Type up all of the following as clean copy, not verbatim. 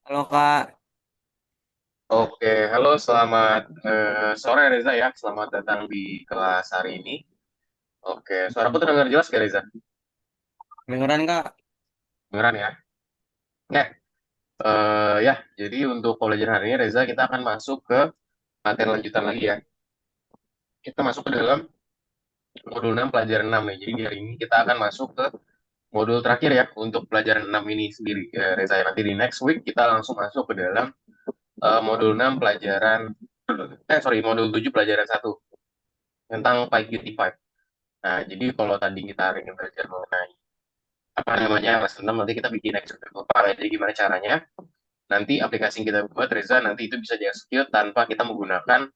Halo Kak, Oke, halo selamat sore Reza ya. Selamat datang di kelas hari ini. Oke, suaraku terdengar jelas gak Reza? dengeran Kak? Dengeran ya? Oke, ya. Jadi untuk pelajaran hari ini Reza kita akan masuk ke materi lanjutan lagi ya. Kita masuk ke dalam modul 6 pelajaran 6 nih. Jadi di hari ini kita akan masuk ke modul terakhir ya untuk pelajaran 6 ini sendiri Reza ya. Nanti di next week kita langsung masuk ke dalam modul 6 pelajaran modul 7 pelajaran 1 tentang PyQt 5. Nah, jadi kalau tadi kita hari ini belajar mengenai apa namanya lesson 6 nanti kita bikin execute file. Jadi gimana caranya nanti aplikasi yang kita buat Reza nanti itu bisa di execute tanpa kita menggunakan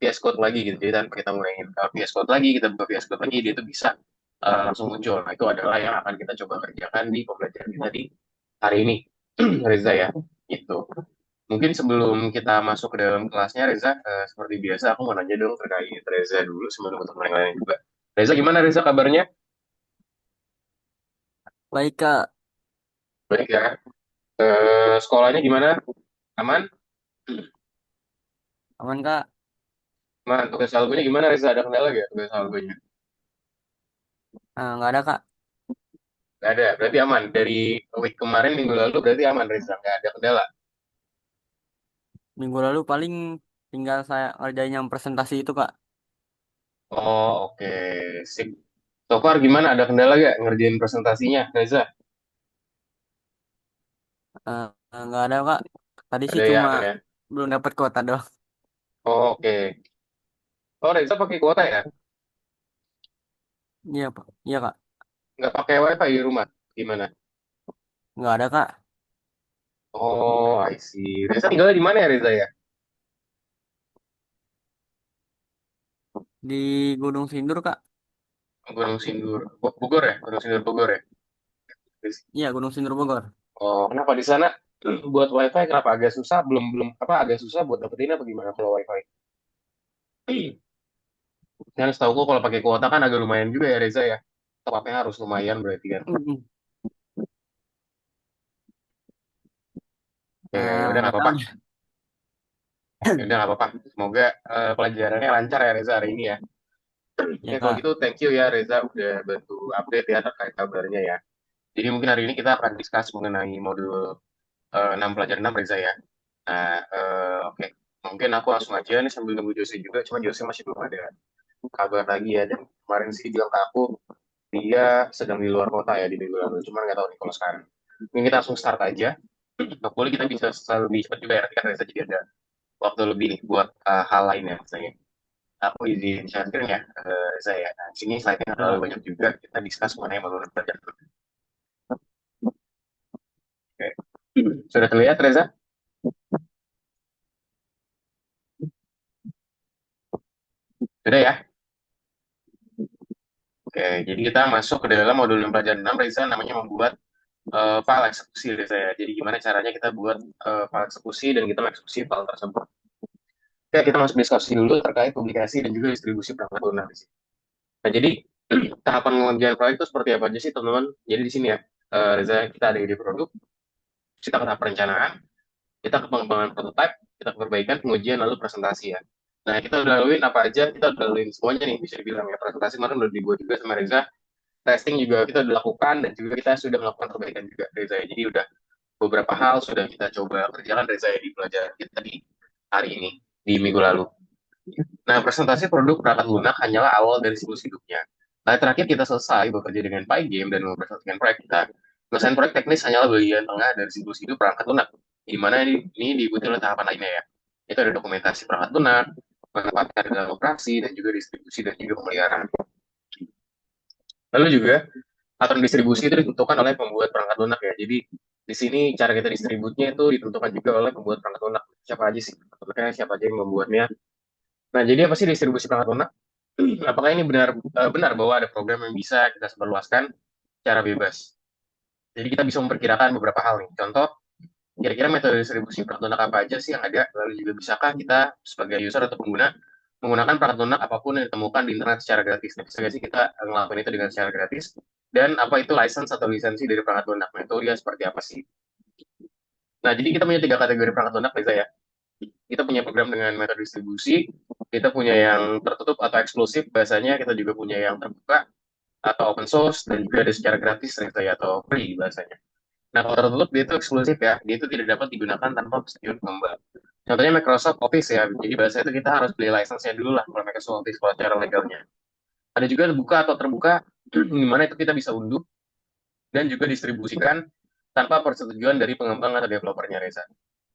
VS Code lagi gitu. Jadi tanpa kita menggunakan VS Code lagi, kita buka VS Code lagi, dia itu bisa langsung muncul. Nah, itu adalah yang akan kita coba kerjakan di pembelajaran kita di hari ini. Reza ya, itu. Mungkin sebelum kita masuk ke dalam kelasnya, Reza, seperti biasa aku mau nanya dong terkait Reza dulu sebelum teman yang lain juga. Reza, gimana Reza kabarnya? Baik Kak, Baik ya. Sekolahnya gimana? Aman? aman Kak? Aman. Tugas algonya gimana, Reza? Ada kendala gak tugas algonya? Nggak ada Kak. Gak ada. Berarti aman. Dari week kemarin, minggu lalu, berarti aman, Reza. Gak ada kendala. Minggu lalu paling tinggal saya ngerjain yang presentasi itu Kak. Oh, oke. Sip. So far gimana? Ada kendala gak ngerjain presentasinya, Reza? Nggak ada Kak. Tadi sih Ada ya, cuma aman ya? belum dapat kuota doang. Oh, oke. Oh, Reza pakai kuota ya? Iya Pak, iya Kak. Nggak pakai wifi di rumah? Gimana? Nggak ada Kak. Oh, I see. Reza tinggalnya di mana ya, Reza ya? Di Gunung Sindur Kak. Gunung Sindur. Bogor ya? Gunung Sindur Bogor ya? Iya Gunung Sindur Bogor. Oh, kenapa di sana buat wifi kenapa agak susah? Belum belum apa agak susah buat dapetin apa gimana kalau wifi? Dan setahu kalau pakai kuota kan agak lumayan juga ya Reza ya. Top up-nya harus lumayan berarti kan. Mm-mm. Oke, udah nggak Nggak apa-apa. tahu deh. Ya udah nggak apa-apa. Semoga pelajarannya lancar ya Reza hari ini ya. Oke, Ya kalau Kak. gitu thank you ya Reza udah bantu update ya terkait kabarnya ya. Jadi mungkin hari ini kita akan discuss mengenai modul 6 pelajaran 6 Reza ya. Nah, oke. Mungkin aku langsung aja nih sambil nunggu Jose juga. Cuma Jose masih belum ada kabar lagi ya. Dan kemarin sih bilang ke aku dia sedang di luar kota ya di minggu lalu. Cuman nggak tahu nih kalau sekarang. Mungkin kita langsung start aja. Hopefully kita bisa lebih cepat juga ya. Nanti kan Reza jadi ada waktu lebih nih buat hal lainnya misalnya. Aku izin sharing ya, Reza ya. Nah, sini slide-nya nggak Ya terlalu Kak. banyak juga. Kita discuss mengenai menurut pelajaran. Oke. Sudah terlihat Reza? Sudah ya? Oke, jadi kita masuk ke dalam modul yang pelajaran 6, Reza namanya membuat file eksekusi Reza ya. Jadi gimana caranya kita buat file eksekusi dan kita mengeksekusi file tersebut. Oke, kita masuk diskusi dulu terkait publikasi dan juga distribusi perangkat lunak di sini. Nah, jadi tahapan pengerjaan proyek itu seperti apa aja sih, teman-teman? Jadi di sini ya, Reza, kita ada ide produk, kita ke tahap perencanaan, kita ke pengembangan prototype, kita ke perbaikan, pengujian, lalu presentasi ya. Nah, kita udah laluin apa aja, kita udah laluin semuanya nih, bisa dibilang ya. Presentasi kemarin udah dibuat juga sama Reza, testing juga kita udah lakukan, dan juga kita sudah melakukan perbaikan juga, Reza ya. Jadi udah beberapa hal sudah kita coba kerjakan, Reza ya, di pelajaran kita di hari ini, di minggu lalu. Nah, presentasi produk perangkat lunak hanyalah awal dari siklus hidupnya. Nah, terakhir kita selesai bekerja dengan PyGame dan mempresentasikan proyek kita. Selesai proyek teknis hanyalah bagian tengah dari siklus hidup perangkat lunak, di mana ini diikuti oleh tahapan lainnya ya. Itu ada dokumentasi perangkat lunak, menempatkan dalam operasi, dan juga distribusi dan juga pemeliharaan. Lalu juga aturan distribusi itu ditentukan oleh pembuat perangkat lunak ya. Jadi di sini cara kita distributnya itu ditentukan juga oleh pembuat perangkat lunak. Siapa aja sih? Sebenarnya siapa aja yang membuatnya. Nah, jadi apa sih distribusi perangkat lunak? Apakah ini benar bahwa ada program yang bisa kita sebarluaskan secara bebas? Jadi kita bisa memperkirakan beberapa hal nih. Contoh, kira-kira metode distribusi perangkat lunak apa aja sih yang ada? Lalu juga bisakah kita sebagai user atau pengguna menggunakan perangkat lunak apapun yang ditemukan di internet secara gratis? Nah, bisa nggak sih kita ngelakuin itu dengan secara gratis? Dan apa itu license atau lisensi dari perangkat lunak? Nah, itu dia seperti apa sih? Nah, jadi kita punya tiga kategori perangkat lunak, Reza ya. Kita punya program dengan metode distribusi, kita punya yang tertutup atau eksklusif, bahasanya kita juga punya yang terbuka atau open source, dan juga ada secara gratis, Reza ya, atau free bahasanya. Nah, kalau tertutup dia itu eksklusif ya, dia itu tidak dapat digunakan tanpa persetujuan pengembang. Contohnya Microsoft Office ya, jadi bahasa itu kita harus beli license-nya dulu lah kalau Microsoft Office kalau cara legalnya. Ada juga terbuka atau terbuka, di mana itu kita bisa unduh dan juga distribusikan tanpa persetujuan dari pengembang atau developernya, Reza.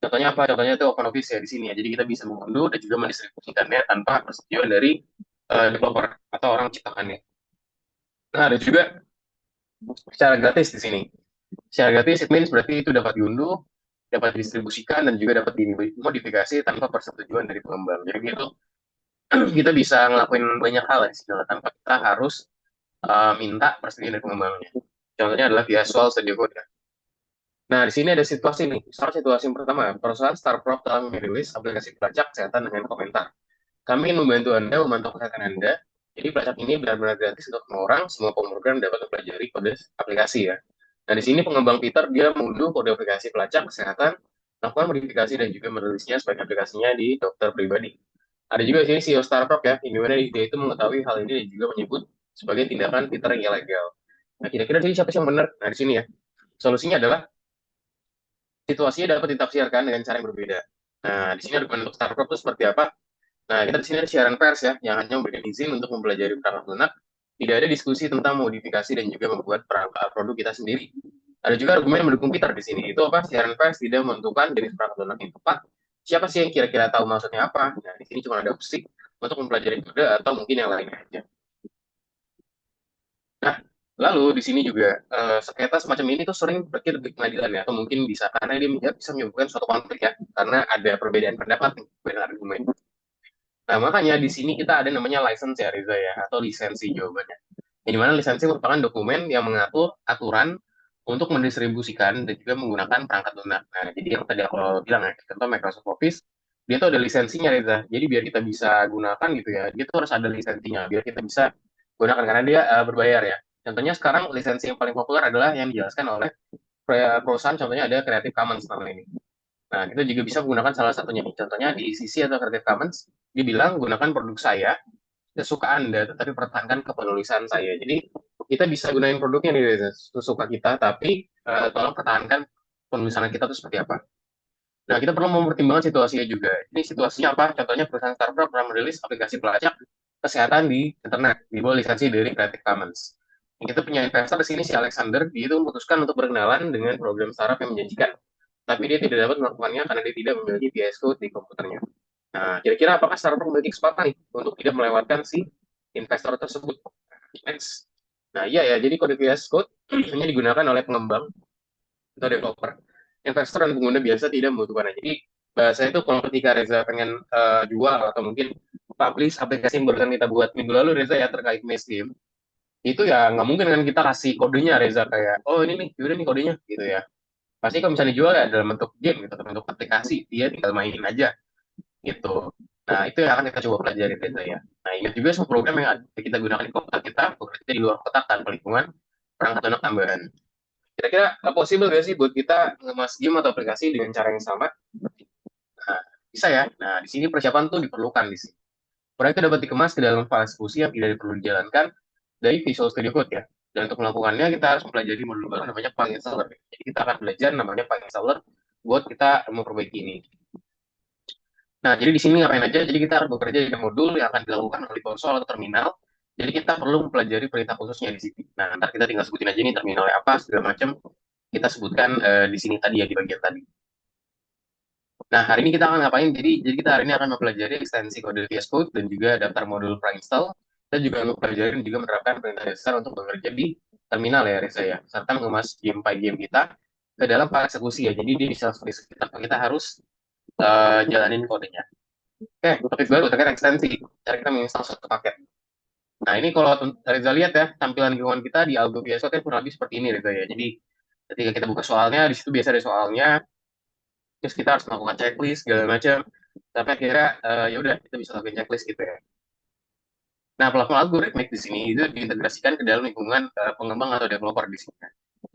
Contohnya apa? Contohnya itu Open Office ya di sini ya. Jadi kita bisa mengunduh dan juga mendistribusikannya tanpa persetujuan dari developer atau orang ciptakannya. Nah, ada juga secara gratis di sini. Secara gratis, it means berarti itu dapat diunduh, dapat didistribusikan, dan juga dapat dimodifikasi tanpa persetujuan dari pengembang. Jadi gitu, kita bisa ngelakuin banyak hal di sini tanpa kita harus minta persetujuan dari pengembangnya. Contohnya adalah Visual Studio Code. Nah, di sini ada situasi nih. Misalnya situasi yang pertama, perusahaan Starprop telah merilis aplikasi pelacak kesehatan dengan komentar. Kami ingin membantu Anda memantau kesehatan Anda. Jadi pelacak ini benar-benar gratis untuk semua orang. Semua program dapat mempelajari kode aplikasi ya. Nah, di sini pengembang Peter dia mengunduh kode aplikasi pelacak kesehatan, melakukan modifikasi dan juga merilisnya sebagai aplikasinya di dokter pribadi. Ada juga di sini CEO Startup ya, yang dimana dia itu mengetahui hal ini dan juga menyebut sebagai tindakan Peter yang ilegal. Nah, kira-kira jadi siapa sih yang benar? Nah, di sini ya, solusinya adalah situasinya dapat ditafsirkan dengan cara yang berbeda. Nah, di sini argumen untuk Startup itu seperti apa? Nah, kita di sini ada siaran pers ya, yang hanya memberikan izin untuk mempelajari perangkat lunak. Tidak ada diskusi tentang modifikasi dan juga membuat produk kita sendiri. Ada juga argumen yang mendukung Peter di sini. Itu apa? Siaran pers tidak menentukan jenis perangkat lunak yang tepat. Siapa sih yang kira-kira tahu maksudnya apa? Nah, di sini cuma ada opsi untuk mempelajari kode atau mungkin yang lainnya aja. Nah, lalu di sini juga sengketa semacam ini tuh sering berakhir di pengadilan ya, atau mungkin bisa karena dia bisa menyebabkan suatu konflik ya, karena ada perbedaan pendapat nih, perbedaan argumen. Nah, makanya di sini kita ada namanya license ya, Riza ya, atau lisensi jawabannya. Yang dimana lisensi merupakan dokumen yang mengatur aturan untuk mendistribusikan dan juga menggunakan perangkat lunak. Nah, jadi yang tadi aku bilang ya, contoh Microsoft Office, dia tuh ada lisensinya, Riza. Jadi biar kita bisa gunakan gitu ya, dia tuh harus ada lisensinya, biar kita bisa gunakan, karena dia berbayar ya. Contohnya sekarang lisensi yang paling populer adalah yang dijelaskan oleh perusahaan, contohnya ada Creative Commons nama ini. Nah, kita juga bisa menggunakan salah satunya. Contohnya di CC atau Creative Commons, dibilang gunakan produk saya, sesuka Anda, tetapi pertahankan kepenulisan saya. Jadi, kita bisa gunain produknya nih, sesuka kita, tapi tolong pertahankan penulisan kita itu seperti apa. Nah, kita perlu mempertimbangkan situasinya juga. Ini situasinya apa? Contohnya perusahaan startup pernah merilis aplikasi pelacak kesehatan di internet, di bawah lisensi dari Creative Commons. Yang kita punya investor di sini si Alexander, dia itu memutuskan untuk berkenalan dengan program startup yang menjanjikan. Tapi dia tidak dapat melakukannya karena dia tidak memiliki VS Code di komputernya. Nah, kira-kira apakah startup memiliki kesempatan nih untuk tidak melewatkan si investor tersebut? Next. Nah, iya ya, jadi kode VS Code hanya digunakan oleh pengembang atau developer. Investor dan pengguna biasa tidak membutuhkannya. Jadi, bahasa itu kalau ketika Reza pengen jual atau mungkin publish aplikasi yang baru kita buat minggu lalu, Reza ya, terkait Mestim, itu ya nggak mungkin kan kita kasih kodenya, Reza, kayak, oh ini nih, yaudah nih kodenya, gitu ya. Pasti kalau misalnya dijual ya dalam bentuk game gitu, dalam bentuk aplikasi, dia tinggal mainin aja gitu. Nah, itu yang akan kita coba pelajari Reza ya. Nah, ingat juga semua program yang kita gunakan di kota kita, bekerja di luar kotak tanpa lingkungan, perangkat lunak tambahan. Kira-kira possible gak sih buat kita ngemas game atau aplikasi dengan cara yang sama? Nah, bisa ya. Nah, di sini persiapan tuh diperlukan di sini. Proyek itu dapat dikemas ke dalam file eksekusi yang tidak perlu dijalankan dari Visual Studio Code ya. Dan untuk melakukannya kita harus mempelajari modul baru namanya File Installer. Jadi kita akan belajar namanya File Installer buat kita memperbaiki ini. Nah, jadi di sini ngapain aja? Jadi kita harus bekerja dengan modul yang akan dilakukan oleh konsol atau terminal. Jadi kita perlu mempelajari perintah khususnya di sini. Nah, ntar kita tinggal sebutin aja nih terminalnya apa, segala macam. Kita sebutkan di sini tadi ya, di bagian tadi. Nah, hari ini kita akan ngapain? Jadi kita hari ini akan mempelajari ekstensi kode VS Code dan juga daftar modul pre-install. Dan juga mempelajari dan juga menerapkan perintah dasar untuk bekerja di terminal ya, Reza ya. Serta mengemas game kita ke dalam file eksekusi ya. Jadi dia bisa seperti kita harus jalanin kodenya. Oke, topik baru terkait ekstensi. Cara kita menginstal suatu paket. Nah, ini kalau Reza lihat ya, tampilan lingkungan kita di Algo VS Code kan kurang lebih seperti ini, Reza ya. Jadi ketika kita buka soalnya, di situ biasa ada soalnya, terus kita harus melakukan checklist segala macam, tapi akhirnya ya udah kita bisa lakukan checklist gitu ya. Nah, platform algoritmik di sini itu diintegrasikan ke dalam lingkungan pengembang atau developer di sini.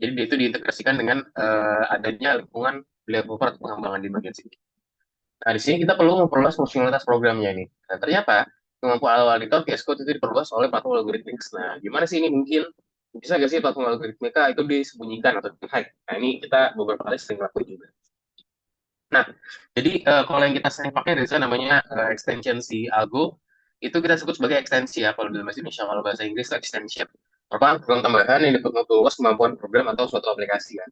Jadi itu diintegrasikan dengan adanya lingkungan developer atau pengembangan di bagian sini. Nah, di sini kita perlu memperluas fungsionalitas programnya ini. Nah, ternyata kemampuan awal editor VS Code itu diperluas oleh platform Algorithmics. Nah, gimana sih ini mungkin? Bisa nggak sih platform Algorithmica itu disembunyikan atau di-hide? Nah, ini kita beberapa kali sering lakuin juga. Nah, jadi kalau yang kita sering pakai Reza namanya extension si Algo, itu kita sebut sebagai ekstensi ya kalau dalam bahasa Indonesia, kalau bahasa Inggris itu extension. Merupakan program tambahan yang dapat memperluas kemampuan program atau suatu aplikasi kan.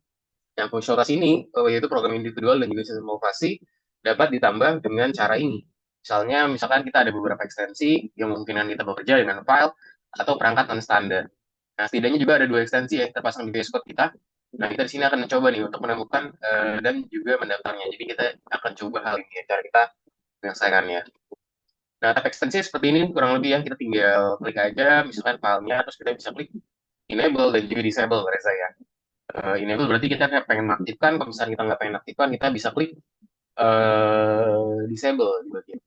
Yang fungsionalitas ini, yaitu program individual dan juga sistem operasi, dapat ditambah dengan cara ini. Misalkan kita ada beberapa ekstensi yang memungkinkan kita bekerja dengan file atau perangkat non-standar. Nah, setidaknya juga ada dua ekstensi yang terpasang di VS Code kita. Nah, kita di sini akan mencoba nih untuk menemukan dan juga mendaftarnya. Jadi kita akan coba hal ini ya, cara kita menyelesaikannya. Nah, tab ekstensi seperti ini kurang lebih ya, kita tinggal klik aja, misalkan filenya, terus kita bisa klik enable dan juga disable, Reza ya. Enable berarti kita pengen aktifkan, kalau misalnya kita nggak pengen aktifkan, kita bisa klik disable di bagian.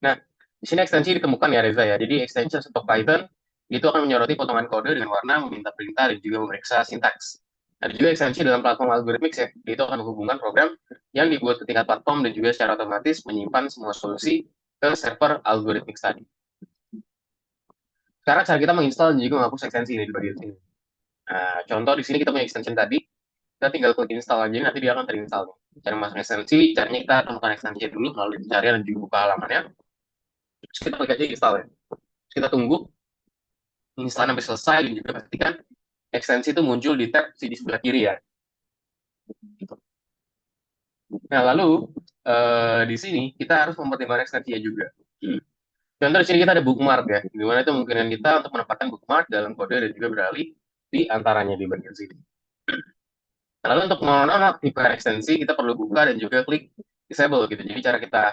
Nah, di sini ekstensi ditemukan ya Reza ya. Jadi extension untuk Python itu akan menyoroti potongan kode dengan warna, meminta perintah, dan juga memeriksa sintaks. Ada juga ekstensi dalam platform Algorithmics ya. Itu akan menghubungkan program yang dibuat ke tingkat platform dan juga secara otomatis menyimpan semua solusi ke server Algorithmics tadi. Sekarang cara kita menginstal dan juga menghapus ekstensi ini di bagian sini. Nah, contoh di sini kita punya extension tadi, kita tinggal klik install aja, nanti dia akan terinstall. Cara masuk ekstensi, caranya kita temukan ekstensi dulu melalui pencarian dan juga buka halamannya. Terus kita klik aja install ya. Terus kita tunggu install sampai selesai dan juga pastikan ekstensi itu muncul di tab di sebelah kiri ya. Nah, lalu di sini kita harus mempertimbangkan ekstensinya juga. Contoh di sini kita ada bookmark ya. Gimana itu kemungkinan kita untuk menempatkan bookmark dalam kode dan juga beralih di antaranya di bagian sini. Nah, lalu untuk menonaktifkan ekstensi, kita perlu buka dan juga klik disable gitu. Jadi cara kita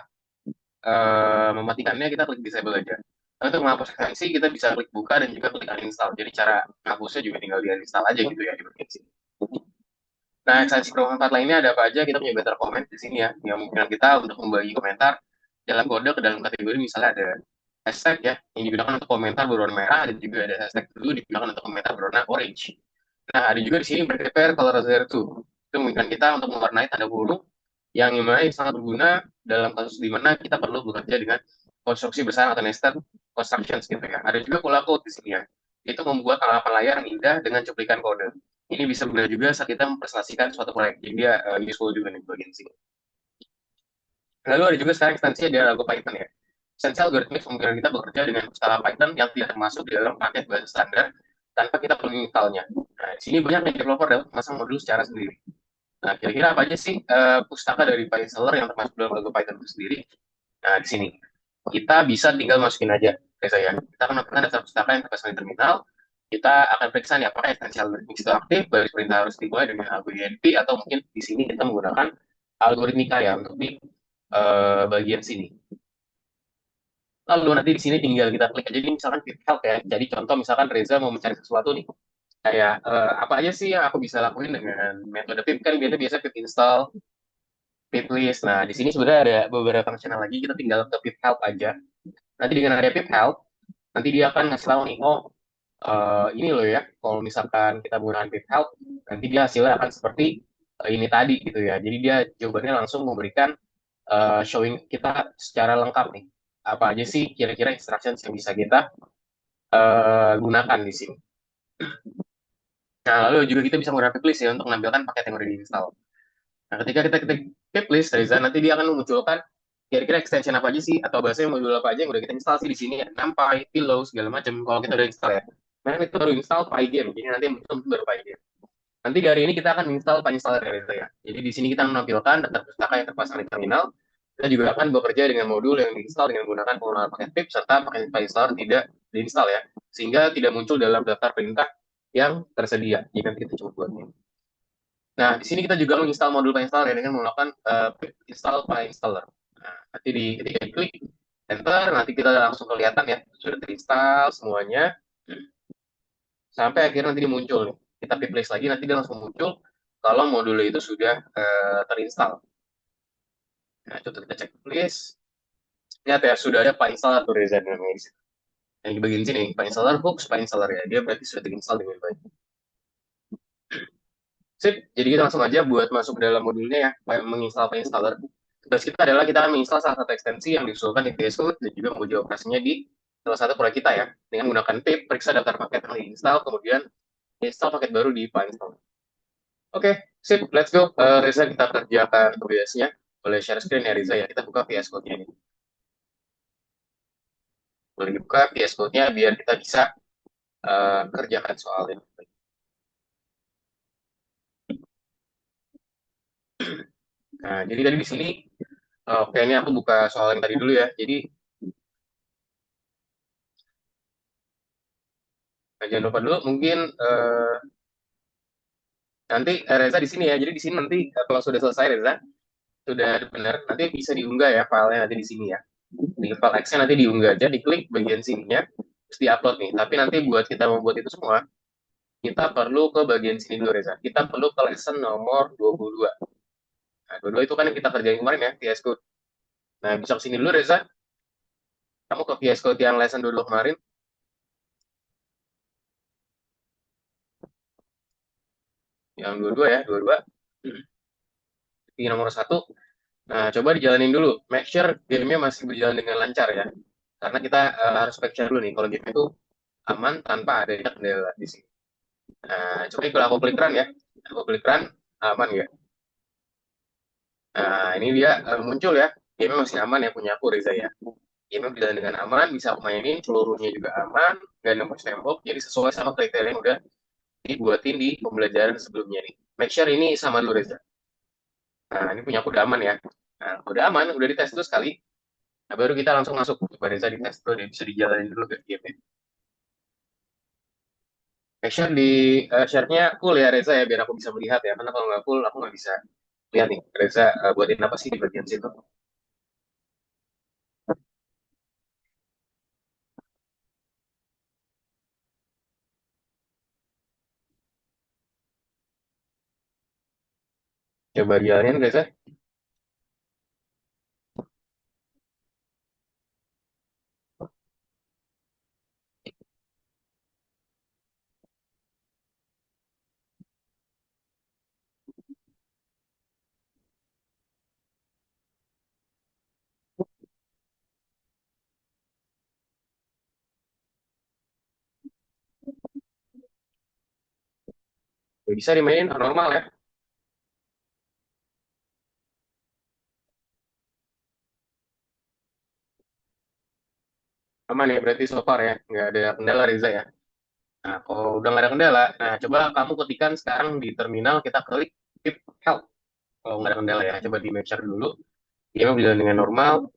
mematikannya, kita klik disable aja. Lalu untuk menghapus ekstensi, kita bisa klik buka dan juga klik uninstall. Jadi cara menghapusnya juga tinggal di uninstall aja gitu ya di bagian sini. Nah, ekstensi bermanfaat lainnya ada apa aja? Kita punya better comment di sini ya, yang memungkinkan kita untuk membagi komentar dalam kode ke dalam kategori. Misalnya ada hashtag ya, yang digunakan untuk komentar berwarna merah, dan juga ada hashtag blue digunakan untuk komentar berwarna orange. Nah, ada juga di sini prepare color zero two. Itu memungkinkan kita untuk mewarnai tanda kurung yang dimana sangat berguna dalam kasus di mana kita perlu bekerja dengan konstruksi bersama atau nested constructions gitu ya. Ada juga pola code di sini ya. Itu membuat halaman layar yang indah dengan cuplikan kode. Ini bisa benar juga saat kita mempresentasikan suatu proyek. Jadi dia useful juga nih bagian sini. Lalu ada juga sekarang ekstensi ada Algo Python ya. Ekstensi algoritmik memungkinkan kita bekerja dengan skala Python yang tidak termasuk di dalam paket bahasa standar tanpa kita perlu installnya. Nah, di sini banyak yang developer dapat memasang modul secara sendiri. Nah, kira-kira apa aja sih pustaka dari PyInstaller yang termasuk dalam Algo Python itu sendiri? Nah, di sini kita bisa tinggal masukin aja, kayak saya. Kita akan melakukan daftar pustaka yang terpasang di terminal. Kita akan periksa nih apakah ekstensi algoritmik itu aktif, baris perintah harus dimulai dengan algo INP, atau mungkin di sini kita menggunakan algoritmika ya untuk di bagian sini. Lalu nanti di sini tinggal kita klik aja, ini misalkan quick help ya. Jadi contoh misalkan Reza mau mencari sesuatu nih, kayak apa aja sih yang aku bisa lakuin dengan metode pip, kan biasa pip install, pip list. Nah, di sini sebenarnya ada beberapa fungsional lagi, kita tinggal ke pip help aja. Nanti dengan ada pip help, nanti dia akan ngasih tahu nih, oh ini loh ya, kalau misalkan kita menggunakan pip help, nanti dia hasilnya akan seperti ini tadi gitu ya. Jadi dia jawabannya langsung memberikan showing kita secara lengkap nih. Apa aja sih kira-kira instructions yang bisa kita gunakan di sini. Nah, lalu juga kita bisa menggunakan list ya untuk menampilkan paket yang udah diinstal. Nah, ketika kita ketik pip list, Reza, nanti dia akan memunculkan kira-kira extension apa aja sih, atau bahasanya modul apa aja yang udah kita install sih di sini ya. NumPy, Pillow, segala macam. Kalau kita udah install ya. Nah, itu baru install Pygame. Jadi nanti muncul baru Pygame. Nanti dari ini kita akan install PyInstaller ya, Reza ya. Jadi di sini kita menampilkan daftar pustaka yang terpasang di terminal. Kita juga akan bekerja dengan modul yang diinstal dengan menggunakan penggunaan paket pip serta paket PyInstaller tidak diinstal ya. Sehingga tidak muncul dalam daftar perintah yang tersedia jika kita coba buatnya. Nah, di sini kita juga menginstal modul PyInstaller ya, dengan menggunakan install PyInstaller. Nah, nanti ketika diklik enter, nanti kita langsung kelihatan ya, sudah terinstall semuanya. Sampai akhirnya nanti dia muncul nih. Kita replace lagi, nanti dia langsung muncul kalau modulnya itu sudah terinstall. Nah, coba kita cek list. Lihat ya, sudah ada PyInstaller atau Reza namanya. Yang di bagian sini, PyInstaller hooks, PyInstaller ya. Dia berarti sudah terinstall dengan baik. Sip, jadi kita langsung aja buat masuk ke dalam modulnya ya, menginstal installer. Tugas kita adalah kita akan menginstal salah satu ekstensi yang diusulkan di VS Code dan juga menguji operasinya di salah satu proyek kita ya. Dengan menggunakan pip, periksa daftar paket yang diinstal, kemudian install paket baru di file install. Oke, sip, let's go. Reza, kita kerjakan tugasnya. Boleh share screen ya Reza ya, kita buka VS Code-nya ini. Boleh dibuka VS Code-nya biar kita bisa kerjakan soalnya. Nah, jadi tadi di sini, oke ini aku buka soal yang tadi dulu ya. Jadi jangan lupa dulu mungkin nanti Reza di sini ya. Jadi di sini nanti kalau sudah selesai Reza, sudah benar, nanti bisa diunggah ya filenya nanti di sini ya. Di file Excel nanti diunggah aja, diklik bagian sininya, terus diupload nih. Tapi nanti buat kita membuat itu semua, kita perlu ke bagian sini dulu Reza. Kita perlu ke lesson nomor 22. Nah, 22 itu kan yang kita kerjain kemarin ya, VS Code. Nah, bisa ke sini dulu Reza. Kamu ke VS Code yang lesson 22 kemarin, yang 22 ya, 22. Ini nomor satu. Nah, coba dijalanin dulu. Make sure game-nya masih berjalan dengan lancar ya. Karena kita harus make sure dulu nih, kalau game itu aman tanpa ada kendala di sini. Nah, coba kalau aku klik run ya. Aku klik run, aman ya. Nah, ini dia muncul ya. Game masih aman ya punya aku Reza ya. Game berjalan dengan aman, bisa aku mainin, seluruhnya juga aman, nggak nembok-nembok. Jadi sesuai sama kriteria yang udah dibuatin di pembelajaran sebelumnya nih. Make sure ini sama dulu Reza. Nah, ini punya aku udah aman ya. Nah, udah aman, udah dites dulu sekali. Nah, baru kita langsung masuk. Coba Reza dites dulu, dia bisa dijalanin dulu ke game. Make sure di share-nya full ya Reza ya, biar aku bisa melihat ya. Karena kalau nggak full, aku nggak bisa lihat nih. Reza buatin apa sih di bagian situ. Coba jalanin Reza. Bisa dimainin normal ya. Aman ya, berarti so far ya. Nggak ada kendala Reza ya. Nah, kalau udah nggak ada kendala, nah coba kamu ketikkan sekarang di terminal, kita klik keep help. Kalau nggak ada kendala ya, coba di make sure dulu. Dia berjalan dengan normal.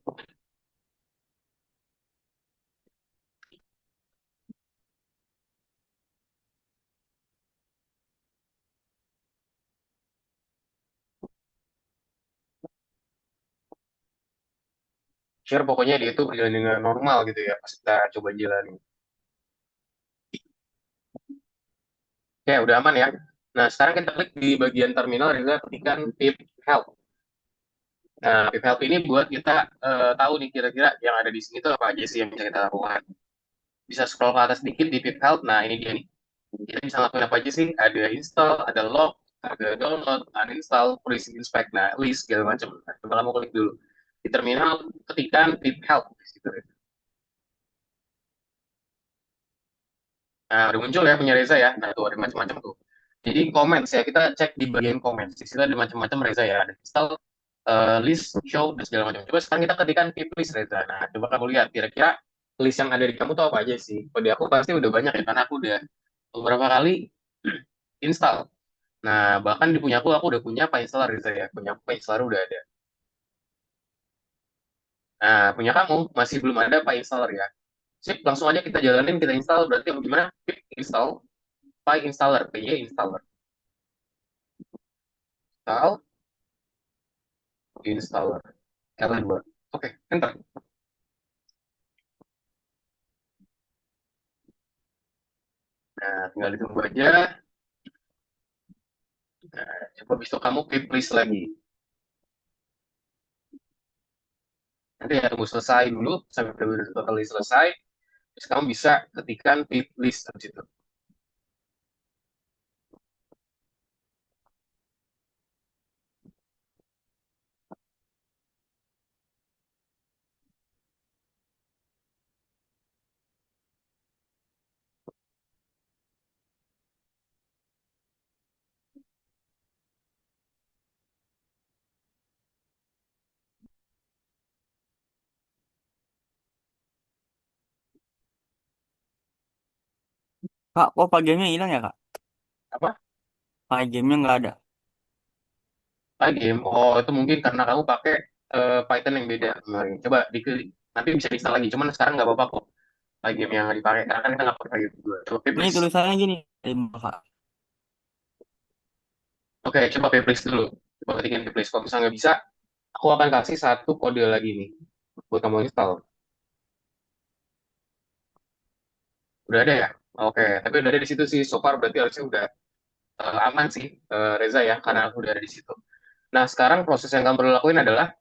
Share pokoknya dia itu berjalan dengan normal gitu ya, pas kita coba jalanin. Oke, udah aman ya. Nah, sekarang kita klik di bagian terminal, Reza ketikkan pip help. Nah, pip help ini buat kita tahu nih kira-kira yang ada di sini itu apa aja sih yang bisa kita lakukan. Bisa scroll ke atas dikit di pip help. Nah, ini dia nih. Kita bisa lakukan apa aja sih? Ada install, ada log, ada download, uninstall, freeze, inspect, nah, list, segala macam. Nah, coba kamu klik dulu. Di terminal, ketikkan pip help. Gitu. Nah, udah muncul ya punya Reza ya. Nah, tuh ada macam-macam tuh. Jadi comments ya, kita cek di bagian comments. Di situ ada macam-macam Reza ya. Ada install, list, show, dan segala macam. Coba sekarang kita ketikkan keep list Reza. Nah, coba kamu lihat kira-kira list yang ada di kamu tuh apa aja sih? Kalau di aku pasti udah banyak ya, karena aku udah beberapa kali install. Nah, bahkan di punya aku udah punya file installer Reza ya. Punya aku file installer udah ada. Nah, punya kamu masih belum ada file installer ya. Sip, langsung aja kita jalanin, kita install. Berarti gimana? Pip install, file installer, py installer. Install, installer. L2. Oke, enter. Nah, tinggal ditunggu aja. Nah, coba bisa kamu klik list lagi. Nanti ya tunggu selesai dulu, sampai benar totally selesai. Terus kamu bisa ketikkan klik list di situ. Kak, kok paginya hilang ya, Kak? Apa? Paginya nggak ada. Game. Oh, itu mungkin karena kamu pakai Python yang beda kemarin. Coba diklik. Nanti bisa install lagi. Cuman sekarang nggak apa-apa kok. Game yang dipakai. Karena kan kita nggak pakai gitu. Coba Ini please. tulisannya gini, Kak. Oke, coba please dulu. Coba ketikin please. Kalau misalnya nggak bisa, aku akan kasih satu kode lagi nih buat kamu install. Udah ada ya? Oke, tapi udah ada di situ sih. So far berarti harusnya udah aman sih, Reza ya, karena aku udah ada di situ. Nah, sekarang proses yang kamu perlu lakuin adalah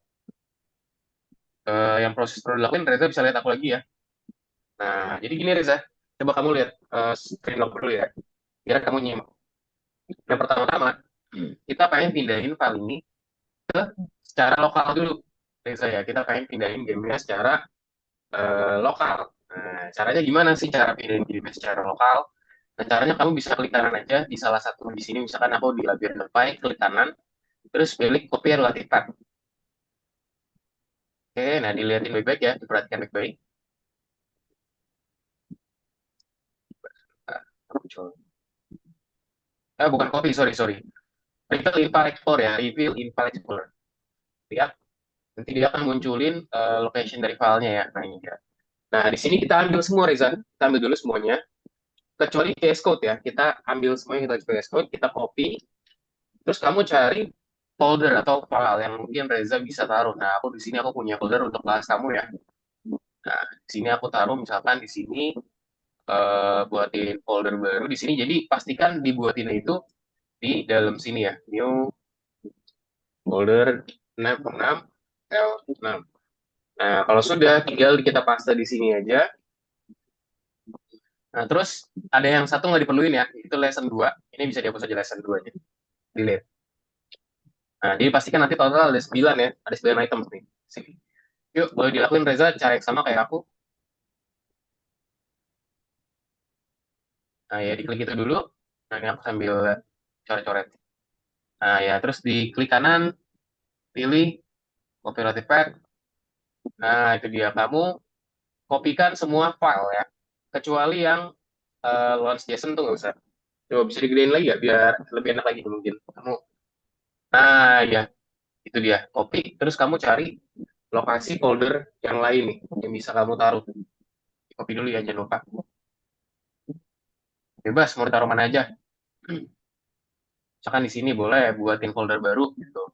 yang proses perlu dilakuin, Reza bisa lihat aku lagi ya. Nah, jadi gini Reza, coba kamu lihat screen lock dulu ya. Biar kamu nyimak. Yang pertama-tama, kita pengen pindahin file ini secara lokal dulu. Reza ya, kita pengen pindahin gamenya secara lokal. Nah, caranya gimana sih cara pindahin gamenya secara lokal? Nah, caranya kamu bisa klik kanan aja di salah satu di sini, misalkan aku di Labyrinthine, klik kanan, terus pilih copy relative path. Oke, nah dilihatin baik-baik ya, diperhatikan baik-baik. Nah, muncul. Bukan copy, sorry, sorry. Reveal Infrared Explorer ya, reveal Infrared Explorer. Lihat, nanti dia akan munculin location dari filenya ya. Nah, ini dia. Nah, di sini kita ambil semua, Reza. Kita ambil dulu semuanya. Kecuali VS Code ya. Kita ambil semuanya, kita VS Code, kita copy. Terus kamu cari folder atau file yang mungkin Reza bisa taruh. Nah, aku di sini aku punya folder untuk kelas kamu ya. Nah, di sini aku taruh misalkan di sini buatin folder baru di sini. Jadi pastikan dibuatin itu di dalam sini ya. New folder 66 L6. Nah, kalau sudah tinggal kita paste di sini aja. Nah, terus ada yang satu nggak diperluin ya, itu lesson 2. Ini bisa dihapus aja lesson 2 aja. Delete. Nah, jadi pastikan nanti total ada 9 ya. Ada 9 item nih. Sini. Yuk, boleh dilakuin Reza cara yang sama kayak aku. Nah, ya diklik itu dulu. Nah, ini aku sambil coret-coret. Nah, ya terus diklik kanan, pilih copy relative path. Nah, itu dia. Kamu kopikan semua file ya. Kecuali yang launch JSON tuh nggak usah. Coba bisa digedein lagi ya, biar lebih enak lagi mungkin. Kamu, nah ya, itu dia. Copy, terus kamu cari lokasi folder yang lain nih, yang bisa kamu taruh. Copy dulu ya, jangan lupa. Bebas, mau ditaruh mana aja. Misalkan di sini boleh buatin folder baru gitu.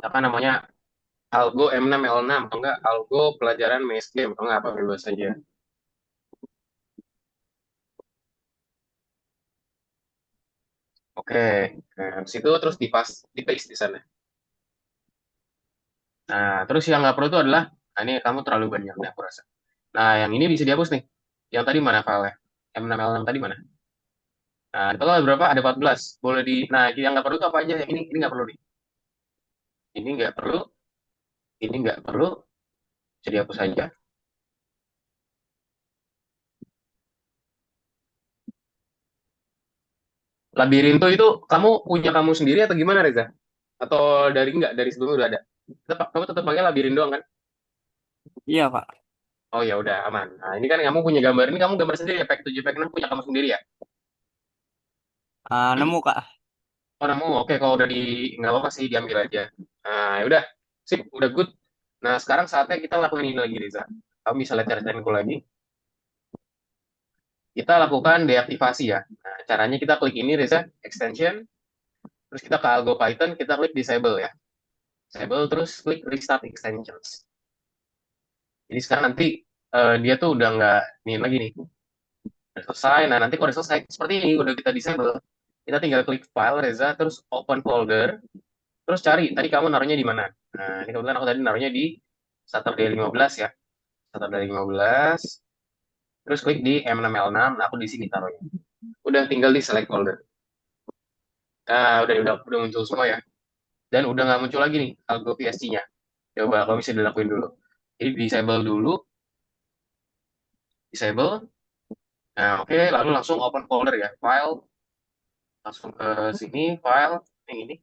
Misalkan namanya Algo M6 L6, atau enggak Algo pelajaran Maze Game, atau enggak apa bebas aja. Oke, nah, habis itu terus di paste di sana. Nah, terus yang nggak perlu itu adalah, nah ini kamu terlalu banyak nih aku rasa. Nah, yang ini bisa dihapus nih. Yang tadi mana file-nya? M6L6 tadi mana? Nah, di total ada berapa? Ada 14. Boleh di, nah yang nggak perlu itu apa aja? Yang ini nggak perlu nih. Ini nggak perlu, ini nggak perlu, bisa dihapus saja. Labirinto itu kamu punya kamu sendiri atau gimana Reza? Atau dari nggak dari sebelumnya udah ada? Kamu tetap pakai labirin doang kan? Iya, Kak. Oh ya udah aman. Nah ini kan kamu punya gambar ini kamu gambar sendiri ya pack 7 pack 6 punya kamu sendiri ya? Ah, nemu, Kak. Oh kamu oke kalau udah di nggak apa-apa sih diambil aja. Nah ya udah sip udah good. Nah sekarang saatnya kita lakukan ini lagi Reza. Kamu bisa lihat cara-caraku lagi. Kita lakukan deaktivasi ya. Nah, caranya kita klik ini Reza, extension, terus kita ke Algo Python, kita klik disable ya. Disable terus klik restart extensions. Jadi sekarang nanti dia tuh udah nggak ini lagi nih. Udah selesai. Nah nanti kalau udah selesai seperti ini udah kita disable. Kita tinggal klik file Reza, terus open folder, terus cari tadi kamu naruhnya di mana. Nah ini kebetulan aku tadi naruhnya di Saturday 15 ya. Saturday 15. Terus klik di M6L6. Nah aku di sini taruhnya. Udah tinggal di select folder. Nah udah muncul semua ya. Dan udah nggak muncul lagi nih algo PSC-nya. Coba kalau bisa dilakuin dulu. Jadi disable dulu, disable. Nah, oke, lalu langsung open folder ya, file, langsung ke sini, file, yang ini.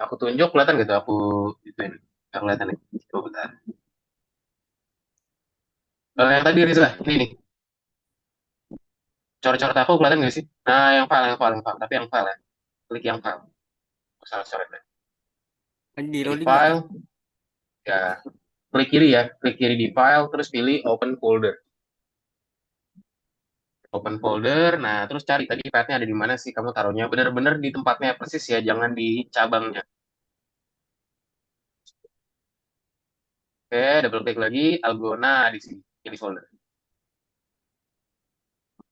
Aku tunjuk, kelihatan gitu, aku ituin. Nggak kelihatan nih. Coba bentar. Yang tadi Riza, ini nih, coret-coret aku kelihatan nggak sih? Nah, yang file, tapi yang file ya. Klik yang file, salah coret deh. Ini di Di loading nggak? file, ya, klik kiri ya, klik kiri di file, terus pilih open folder. Open folder, nah terus cari tadi file-nya ada di mana sih kamu taruhnya. Bener-bener di tempatnya persis ya, jangan di cabangnya. Oke, double klik lagi, Algona di sini, pilih folder.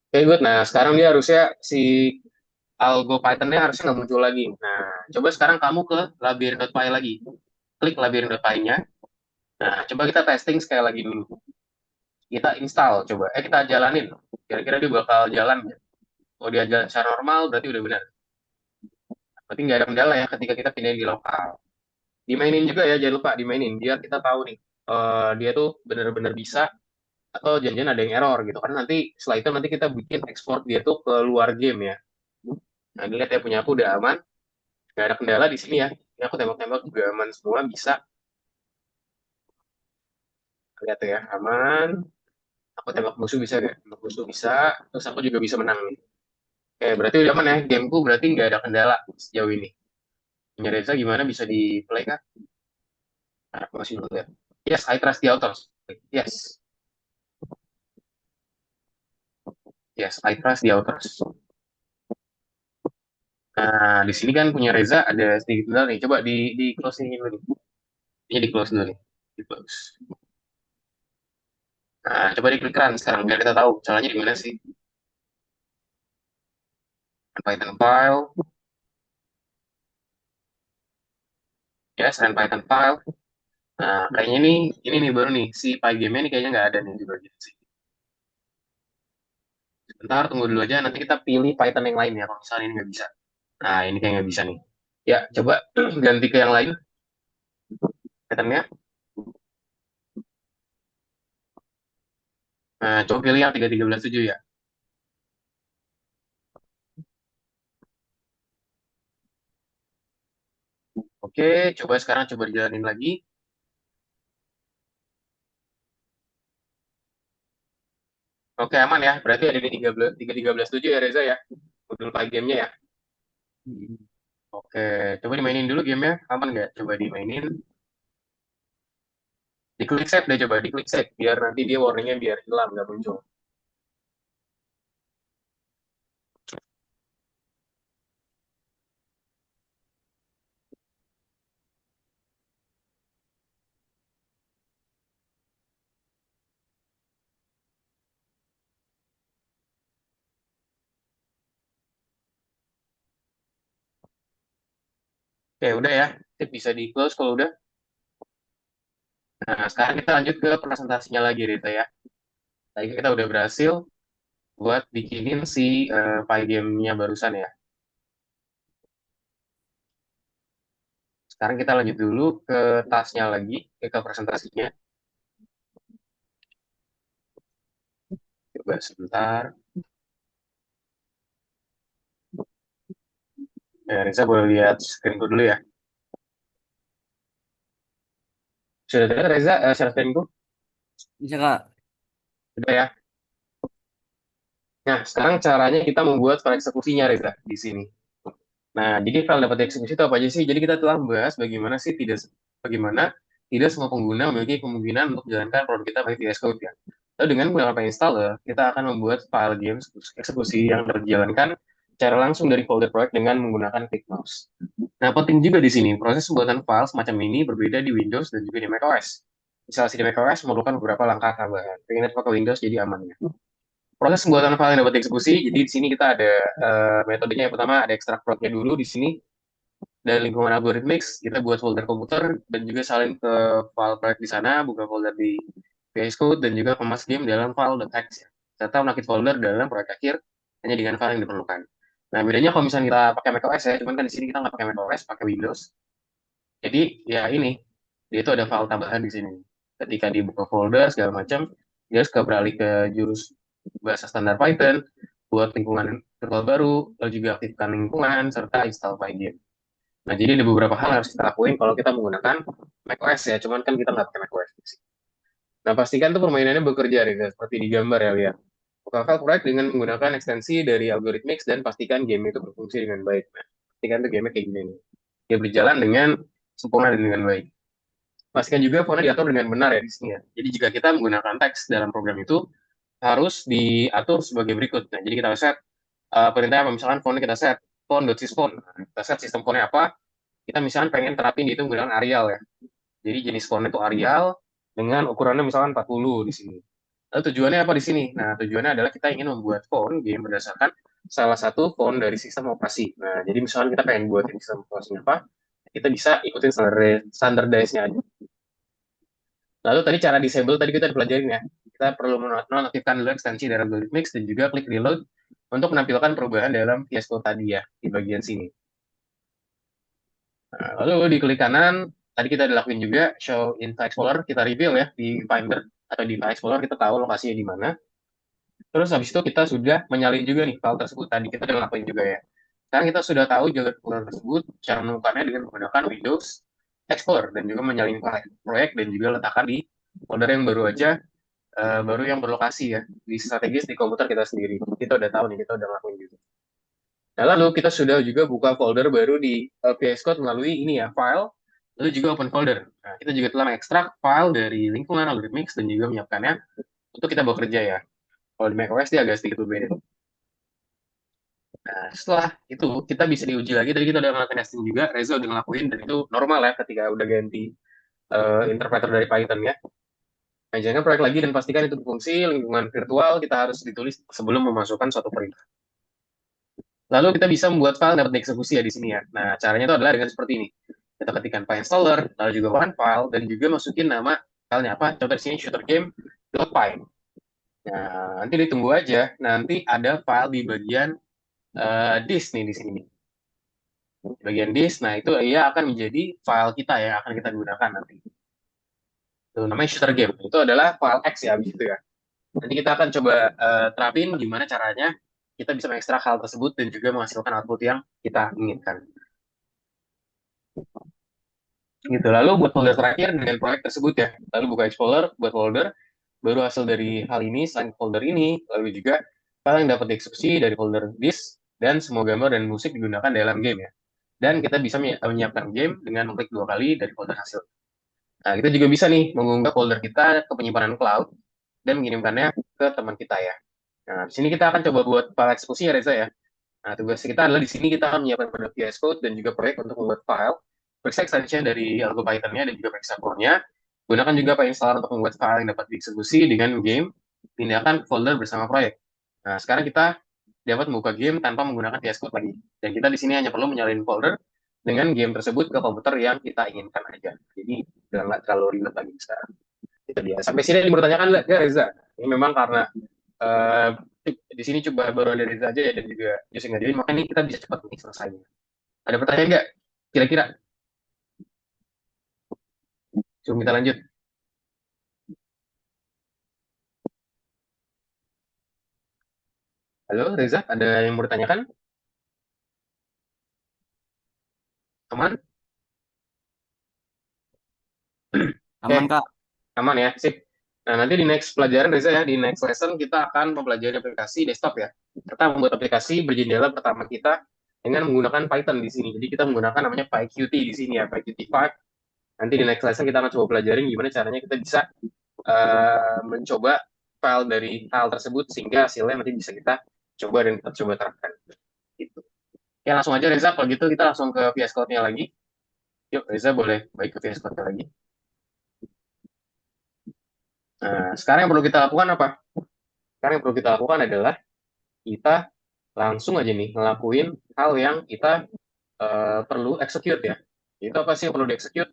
Oke, good. Nah, sekarang dia harusnya si algo Python-nya harusnya nggak muncul lagi. Nah, coba sekarang kamu ke labirin.py lagi. Klik labirin.py-nya. Nah, coba kita testing sekali lagi dulu. Kita install, coba. Kita jalanin. Kira-kira dia bakal jalan nggak? Kalau dia jalan secara normal, berarti udah benar. Berarti nggak ada kendala ya ketika kita pindahin di lokal. Dimainin juga ya, jangan lupa dimainin. Biar kita tahu nih, dia tuh benar-benar bisa atau jangan-jangan ada yang error gitu. Karena nanti setelah itu nanti kita bikin ekspor dia tuh ke luar game ya. Nah, dilihat ya punya aku udah aman. Nggak ada kendala di sini ya. Ini aku tembak-tembak juga aman semua, bisa. Lihat tuh ya, aman. Aku tembak musuh bisa gak? Tembak musuh bisa. Terus aku juga bisa menang nih. Oke, berarti udah aman ya. Gameku berarti nggak ada kendala sejauh ini. Punya Reza gimana bisa di play kah? Nah, aku masih dulu ya. Yes, I trust the authors. Yes, yes, I trust the authors. Nah, di sini kan punya Reza ada sedikit kendala nih. Coba di close ini dulu nih. Ini di close dulu nih. Di close. Nah, coba diklik run sekarang biar kita tahu caranya di mana sih. Python file, yes, run Python file. Nah, kayaknya nih, ini nih baru nih, si PyGame-nya nih kayaknya nggak ada nih di bagian sih. Sebentar, tunggu dulu aja, nanti kita pilih Python yang lain ya, kalau misalnya ini nggak bisa. Nah, ini kayak nggak bisa nih. Ya, coba ganti ke yang lain, Python-nya. Nah, coba pilih yang 3317 ya. Oke, coba sekarang coba dijalanin lagi. Oke, aman ya, berarti ada di 3317 ya, Reza ya, modul PyGame-nya ya. Hmm. Oke, coba dimainin dulu gamenya, aman nggak? Coba dimainin. Diklik save deh, coba diklik save, biar nanti dia warningnya biar hilang, nggak muncul. Oke, udah ya. Sip, bisa di close kalau udah. Nah, sekarang kita lanjut ke presentasinya lagi, Rita ya. Tadi kita udah berhasil buat bikinin si PyGame-nya barusan ya. Sekarang kita lanjut dulu ke tasnya lagi, ke presentasinya. Coba sebentar. Ya, Reza boleh lihat screenku dulu ya. Sudah terlihat Reza, share screenku? Bisa Kak? Sudah ya. Nah, sekarang caranya kita membuat file eksekusinya, Reza, di sini. Nah, jadi file dapat dieksekusi itu apa aja sih? Jadi kita telah membahas bagaimana tidak semua pengguna memiliki kemungkinan untuk menjalankan produk kita pakai VS Code ya. Lalu dengan menggunakan installer, kita akan membuat file game eksekusi yang dapat dijalankan secara langsung dari folder project dengan menggunakan klik mouse. Nah, penting juga di sini, proses pembuatan file semacam ini berbeda di Windows dan juga di macOS. Instalasi di macOS memerlukan beberapa langkah tambahan. Pengen pakai Windows jadi aman ya. Proses pembuatan file yang dapat dieksekusi, jadi di sini kita ada metodenya. Yang pertama ada ekstrak protnya dulu di sini. Dari lingkungan algoritmix, kita buat folder komputer dan juga salin ke file project di sana, buka folder di VS Code dan juga kemas game dalam file.txt ya. Serta menakit folder dalam proyek akhir hanya dengan file yang diperlukan. Nah, bedanya kalau misalnya kita pakai macOS ya, cuman kan di sini kita nggak pakai macOS, pakai Windows. Jadi ya ini, dia itu ada file tambahan di sini. Ketika dibuka folder segala macam, dia harus beralih ke jurus bahasa standar Python, buat lingkungan virtual baru, lalu juga aktifkan lingkungan, serta install Pygame. Nah, jadi ada beberapa hal yang harus kita lakuin kalau kita menggunakan macOS ya, cuman kan kita nggak pakai macOS. Nah, pastikan tuh permainannya bekerja, Reza, seperti di gambar ya, lihat. Buka file proyek dengan menggunakan ekstensi dari Algorithmix dan pastikan game itu berfungsi dengan baik. Nah, pastikan tuh game kayak gini nih. Dia berjalan dengan sempurna dan dengan baik. Pastikan juga fontnya diatur dengan benar ya di sini ya. Jadi jika kita menggunakan teks dalam program itu harus diatur sebagai berikut. Nah, jadi kita set perintahnya apa? Misalkan fontnya kita set font.sysfont. Nah, kita set sistem fontnya apa? Kita misalkan pengen terapin itu menggunakan Arial ya. Jadi jenis fontnya itu Arial dengan ukurannya misalkan 40 di sini. Lalu tujuannya apa di sini? Nah, tujuannya adalah kita ingin membuat font game berdasarkan salah satu font dari sistem operasi. Nah, jadi misalkan kita pengen buat sistem operasinya apa, kita bisa ikutin standardize-nya aja. Lalu tadi cara disable tadi kita pelajarin ya. Kita perlu menonaktifkan dulu ekstensi dari Algorithmix dan juga klik reload untuk menampilkan perubahan dalam VS Code tadi ya di bagian sini. Nah, lalu di klik kanan tadi kita udah lakuin juga show in File Explorer, kita reveal ya di Finder atau di File Explorer kita tahu lokasinya di mana. Terus habis itu kita sudah menyalin juga nih file tersebut tadi kita udah lakuin juga ya. Sekarang kita sudah tahu jalur folder tersebut, cara menemukannya dengan menggunakan Windows Explorer dan juga menyalin file proyek dan juga letakkan di folder yang baru aja, baru yang berlokasi ya di strategis di komputer kita sendiri. Kita udah tahu nih, kita udah lakuin gitu. Nah, lalu kita sudah juga buka folder baru di VS Code melalui ini ya, file, lalu juga open folder. Nah, kita juga telah mengekstrak file dari lingkungan Algorithmix dan juga menyiapkannya untuk kita bekerja ya. Kalau di macOS dia agak sedikit berbeda. Nah, setelah itu kita bisa diuji lagi. Tadi kita udah ngelakuin testing juga, Reza udah ngelakuin dan itu normal ya ketika udah ganti interpreter dari Python ya. Nah, jangan proyek lagi dan pastikan itu berfungsi lingkungan virtual kita harus ditulis sebelum memasukkan suatu perintah. Lalu kita bisa membuat file dapat dieksekusi ya di sini ya. Nah, caranya itu adalah dengan seperti ini. Kita ketikkan PyInstaller, lalu juga one file dan juga masukin nama filenya apa? Contoh di sini shootergame.py. Nah, nanti ditunggu aja. Nanti ada file di bagian disk nih di sini. Bagian disk, nah itu ia akan menjadi file kita ya, akan kita gunakan nanti. Itu namanya shooter game. Itu adalah file X ya, gitu ya. Nanti kita akan coba terapin gimana caranya kita bisa mengekstrak hal tersebut dan juga menghasilkan output yang kita inginkan. Gitu. Lalu buat folder terakhir dengan proyek tersebut ya. Lalu buka Explorer, buat folder, baru hasil dari hal ini, selain folder ini, lalu juga file yang dapat dieksekusi dari folder disk, dan semua gambar dan musik digunakan dalam game ya. Dan kita bisa menyiapkan game dengan mengklik 2 kali dari folder hasil. Nah, kita juga bisa nih mengunggah folder kita ke penyimpanan cloud dan mengirimkannya ke teman kita ya. Nah, di sini kita akan coba buat file eksekusi ya Reza ya. Nah, tugas kita adalah di sini kita akan menyiapkan kode VS Code dan juga proyek untuk membuat file, periksa extension dari algo Python-nya dan juga periksa core-nya. Gunakan juga PyInstaller untuk membuat file yang dapat dieksekusi dengan game, pindahkan folder bersama proyek. Nah, sekarang kita dapat membuka game tanpa menggunakan VS Code lagi. Dan kita di sini hanya perlu menyalin folder dengan game tersebut ke komputer yang kita inginkan aja. Jadi, nggak terlalu ribet lagi sekarang. Itu dia. Sampai sini yang bertanyakan nggak Reza? Ini memang karena uh, di sini coba baru ada Reza aja ya dan juga Yusuf ngajarin, makanya kita bisa cepat nih selesainya. Ada pertanyaan nggak? Kira-kira? Sebelum kita lanjut. Halo Reza, ada yang mau ditanyakan? Aman? Oke, Aman Kak. aman ya, sip. Nah, nanti di next pelajaran Reza ya, di next lesson kita akan mempelajari aplikasi desktop ya. Kita membuat aplikasi berjendela pertama kita dengan menggunakan Python di sini. Jadi kita menggunakan namanya PyQt di sini ya, PyQt 5. Nanti di next lesson kita akan coba pelajarin gimana caranya kita bisa mencoba file dari hal tersebut sehingga hasilnya nanti bisa kita coba dan kita coba terapkan. Gitu. Ya langsung aja Reza, kalau gitu kita langsung ke VS Code-nya lagi. Yuk Reza boleh baik ke VS Code-nya lagi. Nah, sekarang yang perlu kita lakukan apa? Sekarang yang perlu kita lakukan adalah kita langsung aja nih ngelakuin hal yang kita perlu execute ya. Itu apa sih yang perlu di-execute?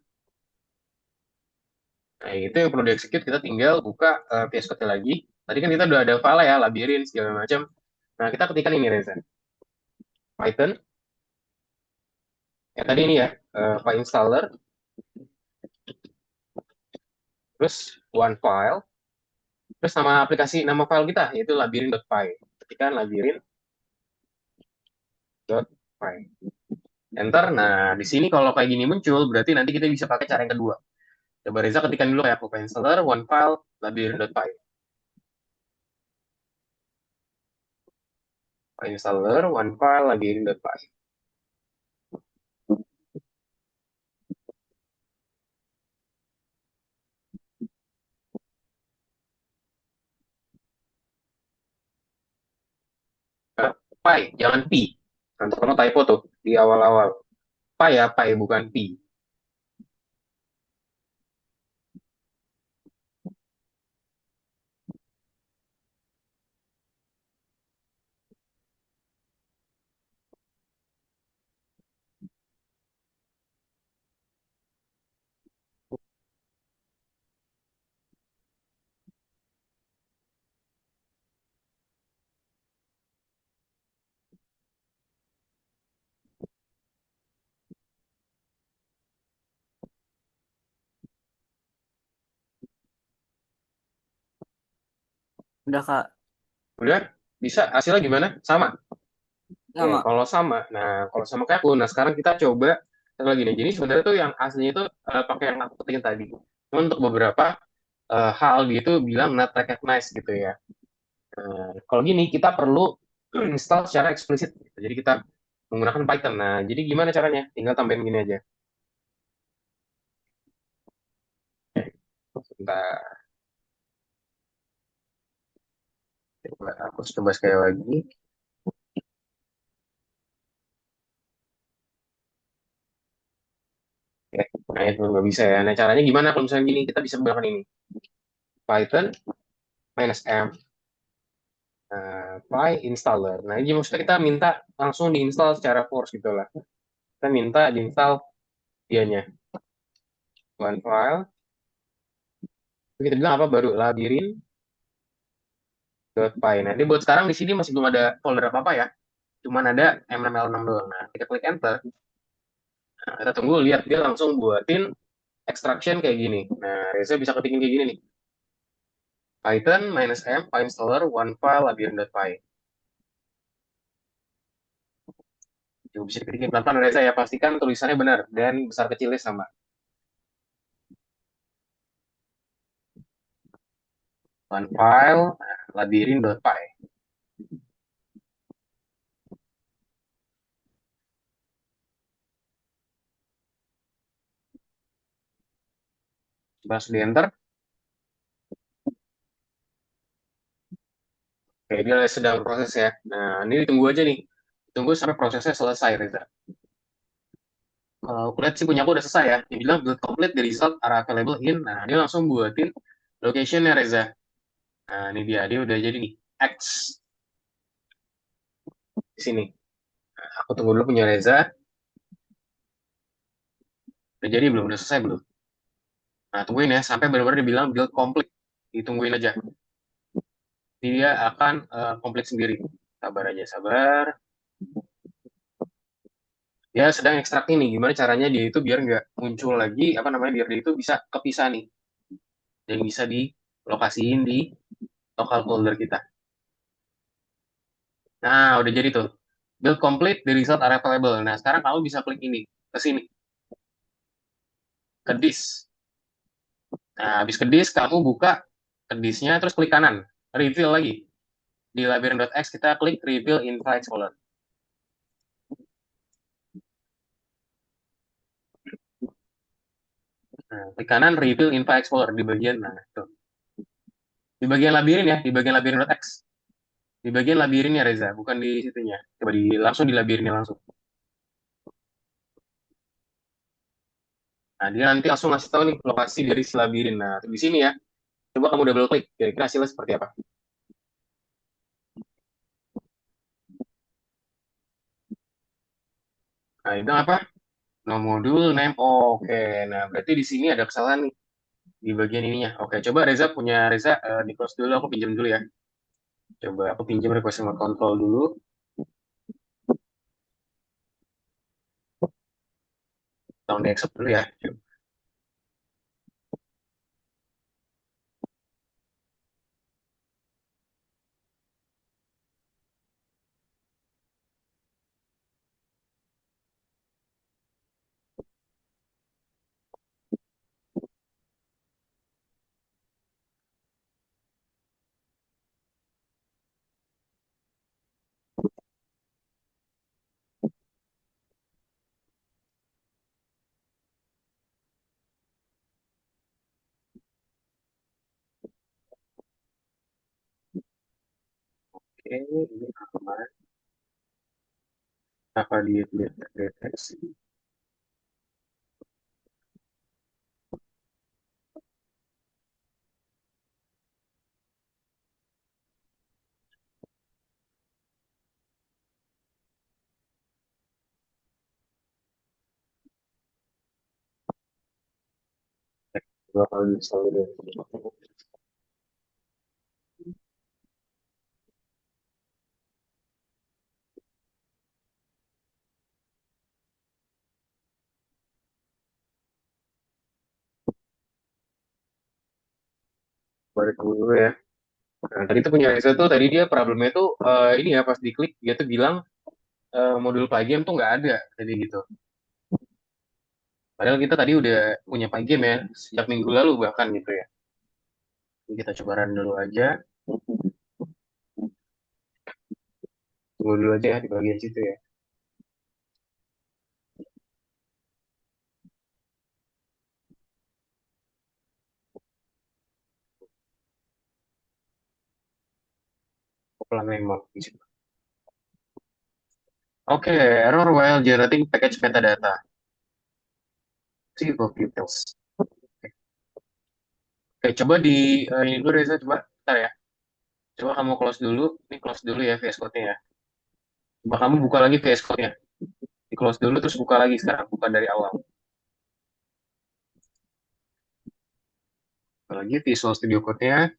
Nah, itu yang perlu di-execute kita tinggal buka VS Code lagi. Tadi kan kita udah ada file ya, labirin segala macam. Nah, kita ketikkan ini Reza. Python, ya tadi ini ya, PyInstaller, terus one file, terus nama aplikasi, nama file kita, yaitu labirin.py. Ketikkan labirin.py. Enter. Nah, di sini kalau kayak gini muncul, berarti nanti kita bisa pakai cara yang kedua. Coba Reza ketikan dulu ya, Papa installer, one file, labirin.py. Papa installer, one file, labirin.py. Py, jangan pi. Nanti kamu typo tuh di awal-awal. Py ya, py bukan pi. Udah Kak, Udah, bisa. Hasilnya gimana? Sama. Oke, sama. kalau sama kayak aku, nah sekarang kita coba satu lagi nih. Jadi sebenarnya tuh yang aslinya itu pakai yang aku ketik tadi. Cuma untuk beberapa hal dia itu bilang not recognized gitu ya. Kalau gini kita perlu install secara eksplisit. Gitu. Jadi kita menggunakan Python. Nah, jadi gimana caranya? Tinggal tambahin gini aja. Sebentar, aku coba sekali lagi. Oke, nah itu nggak bisa ya. Nah, caranya gimana kalau misalnya gini? Kita bisa menggunakan ini. Python minus M Py installer. Nah, ini maksudnya kita minta langsung diinstal secara force gitu lah. Kita minta diinstal dianya. One file. Terus kita bilang apa baru labirin.py. Nah, ini buat sekarang di sini masih belum ada folder apa-apa ya. Cuman ada M6L6 doang. Nah, kita klik enter. Nah, kita tunggu lihat dia langsung buatin extraction kayak gini. Nah, Reza bisa ketikin kayak gini nih. Python minus M py installer one file labirin.py. Coba bisa diketikin pelan-pelan Reza ya. Pastikan tulisannya benar dan besar kecilnya sama. One file labirin.py. Pas di enter, oke, dia sedang proses ya. Nah, ini ditunggu aja nih. Tunggu sampai prosesnya selesai, Reza. Kalau aku lihat sih punya aku udah selesai ya. Dia bilang build complete, the result are available in. Nah, dia langsung buatin location-nya, Reza. Nah, ini dia udah jadi nih. X di sini. Aku tunggu dulu punya Reza. Udah jadi belum? Udah selesai belum? Nah, tungguin ya, sampai benar-benar dibilang build complete. Ditungguin aja. Dia akan complete sendiri. Sabar aja, sabar. Dia sedang ekstrak ini. Gimana caranya dia itu biar nggak muncul lagi, apa namanya, biar dia itu bisa kepisah nih. Dan bisa dilokasiin di local folder kita. Nah, udah jadi tuh. Build complete, the result are available. Nah, sekarang kamu bisa klik ini, ke sini, ke disk. Nah, habis ke disk, kamu buka ke disknya, terus klik kanan. Reveal lagi. Di labirin.x, kita klik reveal in file explorer. Nah, klik kanan, reveal in file explorer di bagian, nah, tuh. Di bagian labirin ya, di bagian labirin.x. Di bagian labirinnya, Reza, bukan di situnya. Coba langsung di labirinnya langsung. Nah, dia nanti langsung ngasih tahu nih lokasi dari si labirin. Nah, di sini ya. Coba kamu double klik, kira-kira hasilnya seperti apa? Nah, itu apa? No modul name. Oh, oke. Nah, berarti di sini ada kesalahan nih di bagian ininya. Oke, coba Reza punya Reza di close dulu. Aku pinjam dulu ya. Coba aku pinjam request remote control dulu. Tolong di accept dulu ya. ini aman. Apa dia tidak terdeteksi? Dua kali selalu balik dulu ya. Nah, tadi tuh punya Reza tuh tadi dia problemnya tuh ini ya pas diklik dia tuh bilang modul PyGame tuh nggak ada tadi gitu. Padahal kita tadi udah punya PyGame ya sejak minggu lalu bahkan gitu ya. Jadi kita coba run dulu aja. Tunggu dulu aja ya di bagian situ ya. Pelan memang di situ. Oke, error while generating package metadata. See of details. Oke, coba di ini dulu Reza coba. Bentar ya. Coba kamu close dulu. Ini close dulu ya VS Code-nya ya. Coba kamu buka lagi VS Code-nya. Di close dulu terus buka lagi sekarang. Bukan dari awal. Buka lagi Visual Studio Code-nya.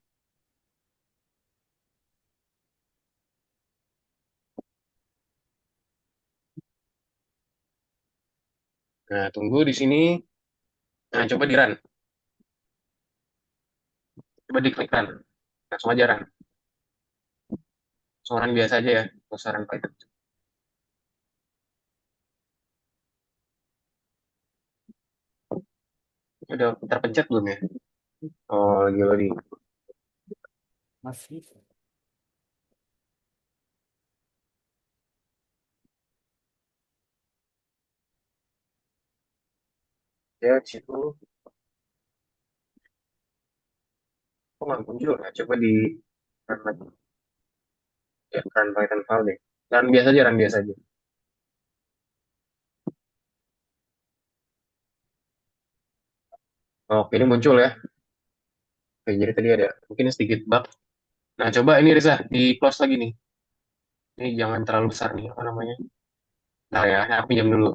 Nah, tunggu di sini. Nah, coba di run. Coba diklik run. Langsung aja run. Langsung run biasa aja ya. Terus run Python. Udah terpencet belum ya? Oh, lagi loading. Masih. Ya, di situ. Kok nggak muncul ya? Coba di run lagi. Ya, run Python file deh. Run biasa aja, run biasa aja. Oke, ini muncul ya. Oke, jadi tadi ada mungkin sedikit bug. Nah, coba ini Reza, di close lagi nih. Ini jangan terlalu besar nih, apa namanya? Nah ya, aku pinjam dulu.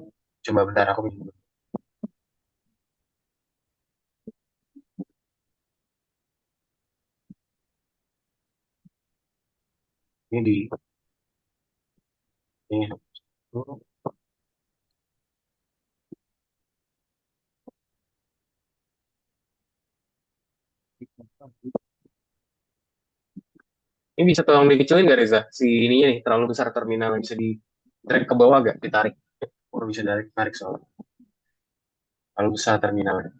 Coba bentar, aku pinjam dulu. Ini di, ini. Ini bisa tolong dikecilin nggak Reza? Si ininya nih, terlalu besar terminal. Bisa di drag ke bawah gak? Ditarik. Oh, bisa tarik soalnya. Terlalu besar terminalnya.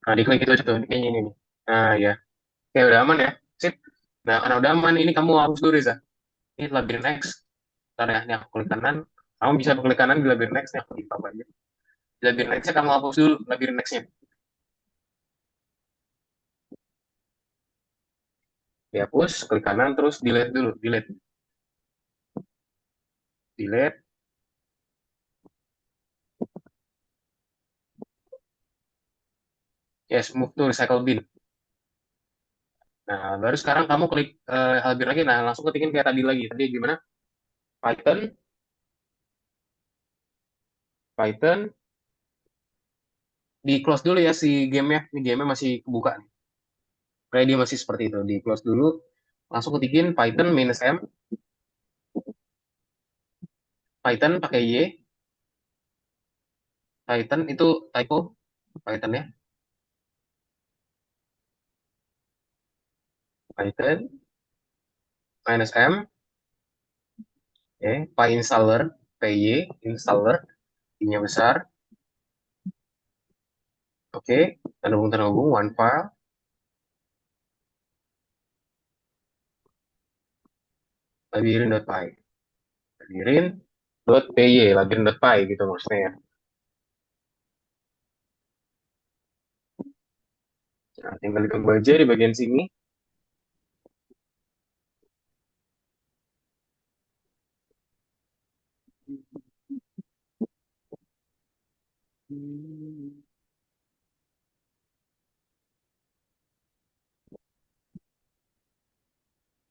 Nah, diklik itu tuh, kayaknya ini nih. Nah, ya. Oke, udah aman ya. Sip. Nah, karena udah aman, ini kamu hapus dulu Reza. Ini labirin X. Ntar ya, ini aku klik kanan. Kamu bisa klik kanan di labirin X, nih aku di apa aja. Di labirin X-nya kamu hapus dulu, labirin X-nya. Dihapus, klik kanan, terus delete dulu. Delete. Delete. Yes, move to recycle bin. Nah, baru sekarang kamu klik Albir lagi. Nah, langsung ketikin kayak tadi lagi. Tadi gimana? Python, Python, di close dulu ya si gamenya. Ini gamenya masih kebuka nih. Kayak dia masih seperti itu. Di close dulu. Langsung ketikin Python minus M. Python pakai Y. Python itu typo. Python ya. Python minus M. Oke. PyInstaller. PY. Installer. I-nya besar. Oke. Tanda hubung. One file. Labirin.py. Labirin.py. Labirin.py gitu maksudnya ya. Nah, tinggal ditunggu aja di bagian sini.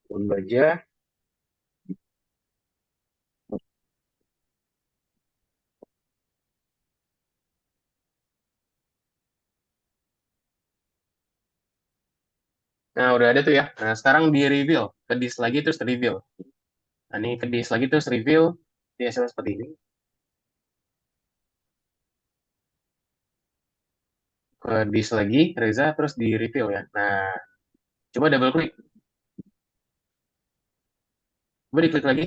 Tunggu aja. Nah, udah ada tuh ya. Nah, sekarang di reveal. Ke disk lagi terus reveal. Nah, ini ke disk lagi terus reveal. Di hasil seperti ini. Ke disk lagi, Reza, terus di reveal ya. Nah, coba double klik. Coba diklik lagi.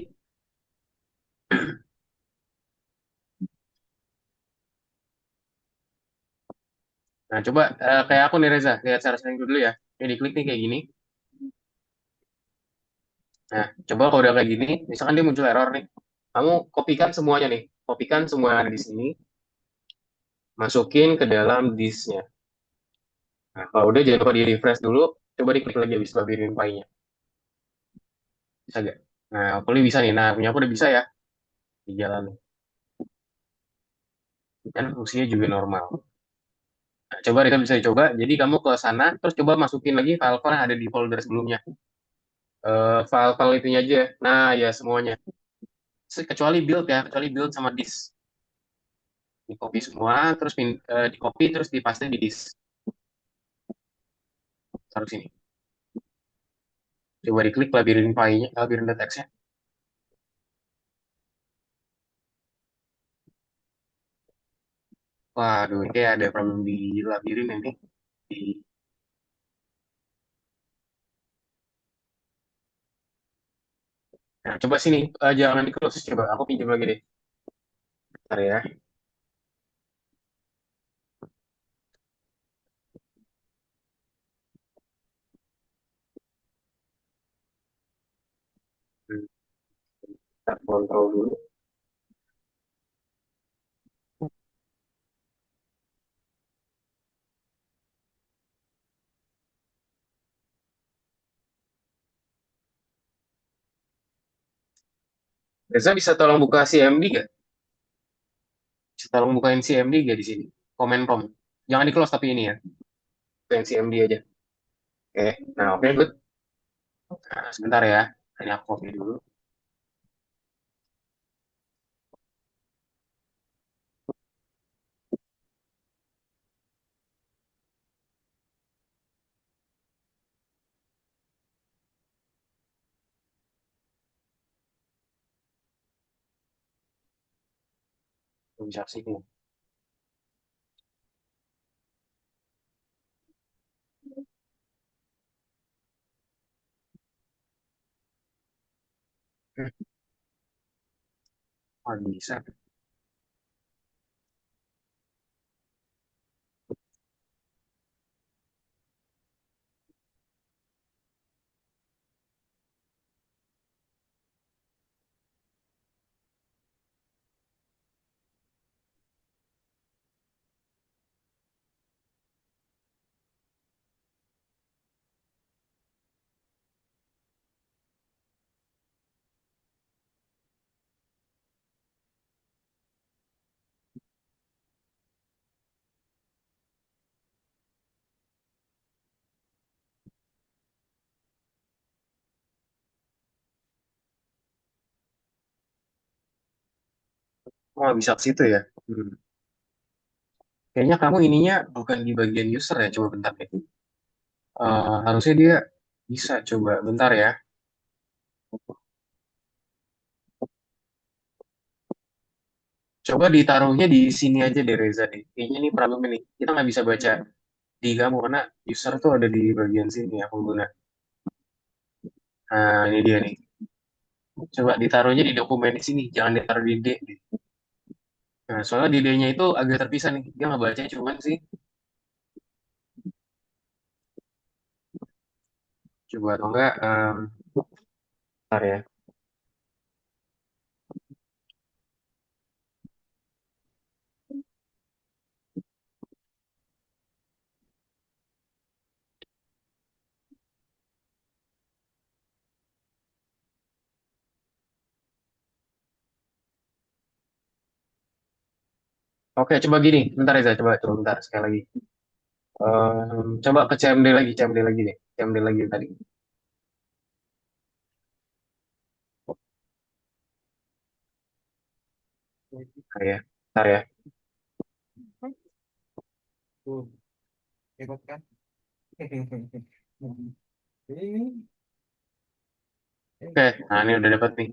Nah, coba kayak aku nih Reza. Lihat cara setting dulu ya. Ini diklik nih kayak gini. Nah, coba kalau udah kayak gini, misalkan dia muncul error nih. Kamu kopikan semuanya nih. Kopikan semua yang ada di sini. Masukin ke dalam disknya. Nah, kalau udah jangan lupa di refresh dulu. Coba diklik lagi habis labirin file-nya. Bisa gak? Nah, aku ini bisa nih. Nah, punya aku udah bisa ya. Di jalan. Dan fungsinya juga normal. Nah, coba kita bisa coba. Jadi kamu ke sana, terus coba masukin lagi file-file yang ada di folder sebelumnya. File-file itunya aja. Nah, ya semuanya. Kecuali build ya, kecuali build sama disk. Di copy semua, terus di copy terus dipaste di disk. Taruh sini. Coba diklik labirin file-nya, labirin teksnya. Waduh, ini kayak ada problem di labirin ini. Di, nah, coba sini, jangan di close. Coba aku pinjam lagi deh. Bentar ya. Hmm, Kita kontrol dulu. Reza bisa tolong buka CMD gak? Bisa tolong bukain CMD gak di sini? Komen kom. Jangan di close tapi ini ya. Bukain CMD aja. Oke. Nah, oke, good. Nah, sebentar ya. Ini aku copy dulu. Bisa sini. Oh, bisa. Oh, bisa ke situ ya. Hmm. Kayaknya kamu ininya bukan di bagian user ya. Coba bentar deh. Harusnya dia bisa. Coba bentar ya. Coba ditaruhnya di sini aja deh Reza deh. Kayaknya ini problem ini. Kita nggak bisa baca di kamu karena user tuh ada di bagian sini ya pengguna. Nah, ini dia nih. Coba ditaruhnya di dokumen di sini. Jangan ditaruh di D. Nah, soalnya di D-nya itu agak terpisah nih. Dia nggak baca cuman sih. Coba atau enggak. Bentar ya. Oke, coba gini. Bentar Reza, coba bentar sekali lagi. Coba ke CMD lagi deh. CMD lagi tadi. Bentar ya, bentar ya. Tuh, ikut kan? Ini, Oke, nah ini udah dapat nih.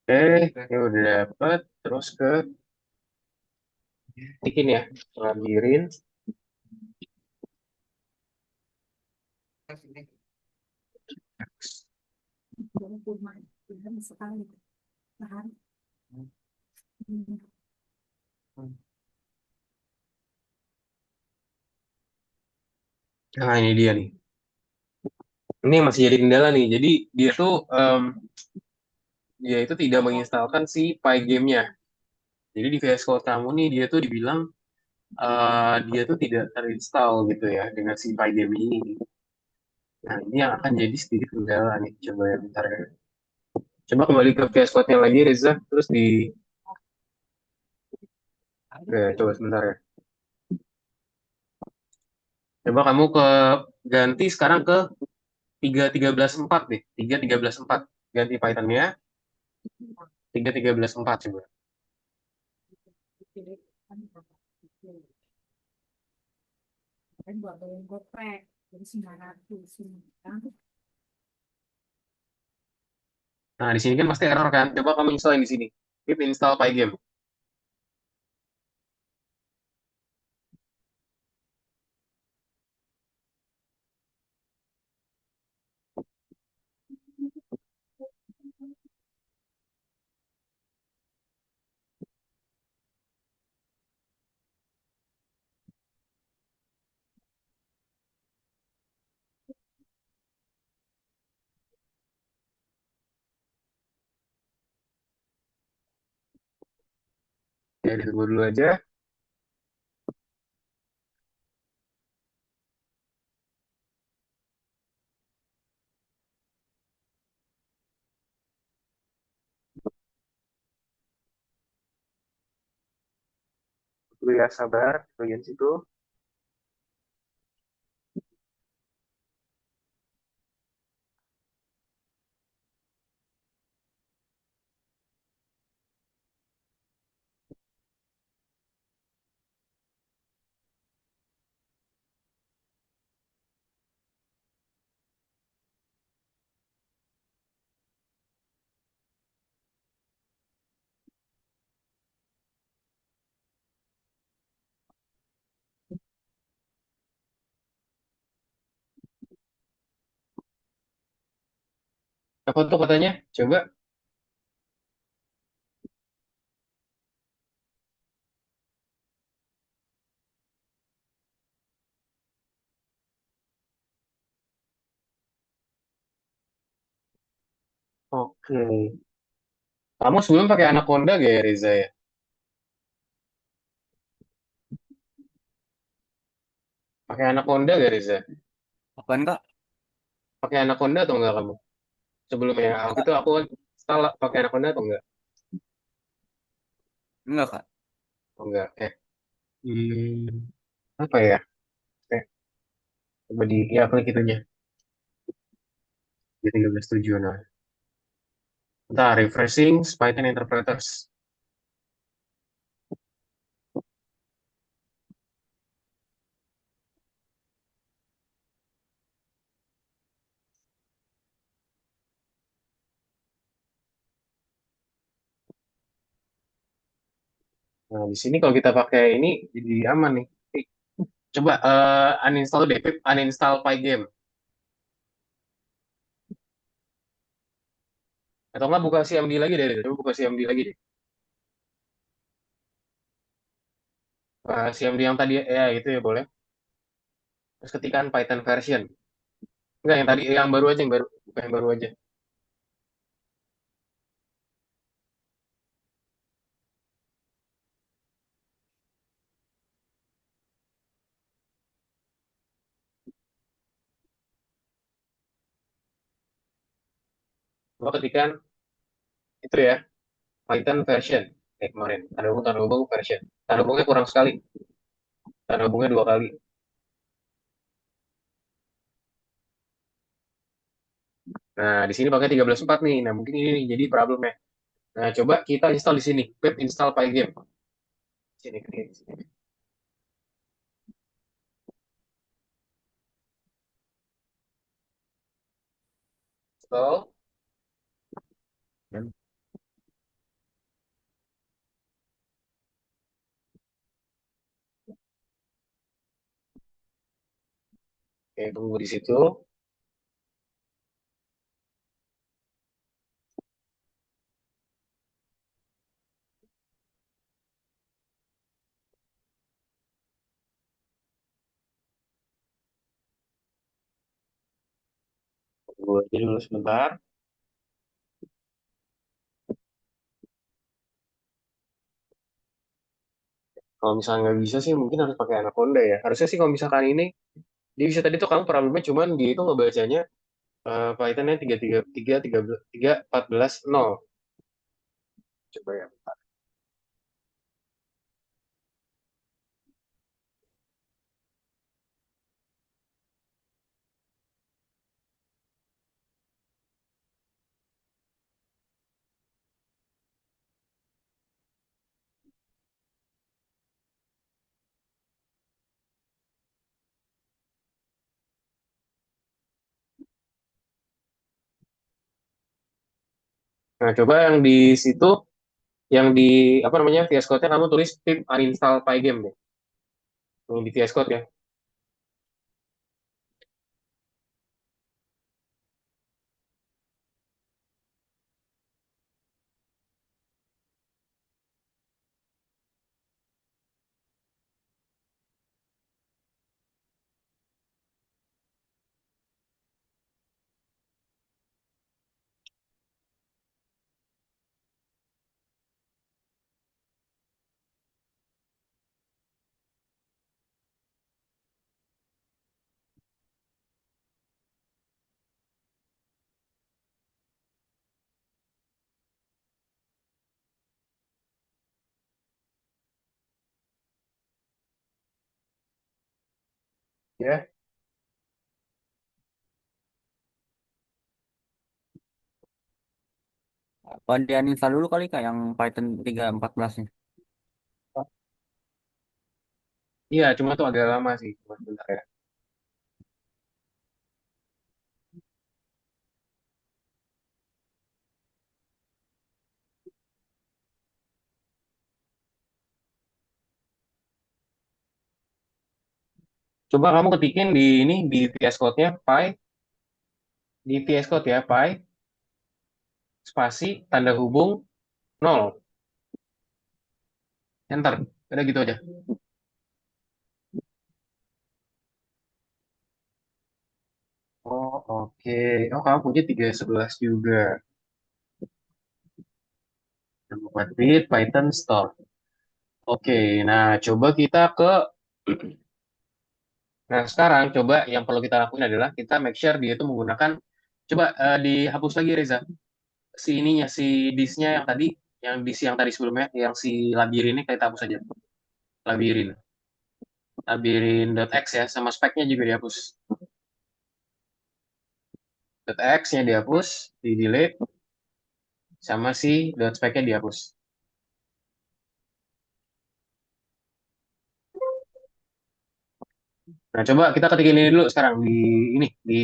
Oke, ini udah dapat. Terus ke bikin ya, labirin. ini. Nah ini dia nih. Ini yang masih jadi kendala nih. Jadi dia tuh dia itu tidak menginstalkan si Pygame-nya. Jadi di VS Code kamu nih dia tuh dibilang dia tuh tidak terinstall gitu ya dengan si Pygame ini. Nah ini yang akan jadi sedikit kendala nih. Coba ya bentar ya. Coba kembali ke VS Code-nya lagi Reza. Terus di coba sebentar ya. Coba kamu ke ganti sekarang ke 3.13.4 deh. 3.13.4. Ganti Python-nya 3.13.4 coba. Nah, di sini kan pasti error kan. Coba kamu install yang di sini. Pip install Pygame. Ya, ditunggu dulu aja. Tunggu ya, sabar. Bagian situ. Apa tuh katanya? Coba. Oke. Kamu sebelum pakai Anaconda gak ya, Reza ya? Pakai Anaconda gak, Reza? Apaan kak? Pakai Anaconda atau enggak kamu? Sebelumnya. Aku itu aku install pakai Anaconda atau enggak? Enggak kak. Oh, enggak. Apa ya? Eh, coba di, ya klik itunya. Di 13.7. Nah, bentar, refreshing Python interpreters. Nah, di sini kalau kita pakai ini jadi aman nih. Coba uninstall deh, Pip, uninstall Pygame. Atau enggak buka CMD lagi deh, coba buka CMD lagi deh. CMD yang tadi ya itu ya boleh. Terus ketikan Python version. Enggak yang tadi yang baru aja yang baru, bukan yang baru aja. Coba ketikan itu ya, Python version. kayak kemarin. Tanda hubung version. Tanda hubungnya kurang sekali. Tanda hubungnya 2 kali. Nah, di sini pakai 13.4 nih. Nah, mungkin ini nih, jadi problemnya. Nah, coba kita install di sini. Pip install Pygame. Sini, ketik di sini. Install. Oke, tunggu di situ. Tunggu aja dulu sebentar. Kalau misalnya nggak bisa sih, mungkin harus pakai Anaconda ya. Harusnya sih kalau misalkan ini, dia bisa tadi tuh kamu problemnya cuman dia itu ngebacanya Python-nya 3.14.0. Coba ya. Nah, coba yang di situ, yang di apa namanya VS Code-nya kamu tulis pip uninstall Pygame deh. Yang di VS Code ya. Ya. Apa dia uninstall dulu kali kak yang Python 3.14 nya. Iya, cuma tuh agak lama sih. Cuma sebentar ya. Coba kamu ketikin di ini di VS Code-nya di VS Code ya, spasi tanda hubung nol. Enter. Udah gitu aja. Oh, oke. Oh, kamu punya 3.11 juga. Buat read Python store. Oke, nah coba kita ke Nah, sekarang coba yang perlu kita lakuin adalah kita make sure dia itu menggunakan coba dihapus lagi Reza. Si ininya si disknya yang disk yang tadi sebelumnya yang si labirin ini kita hapus aja. Labirin. Labirin.x ya sama speknya juga dihapus. .x-nya dihapus, di delete sama si .spec-nya dihapus. Nah, coba kita ketikin ini dulu sekarang ini di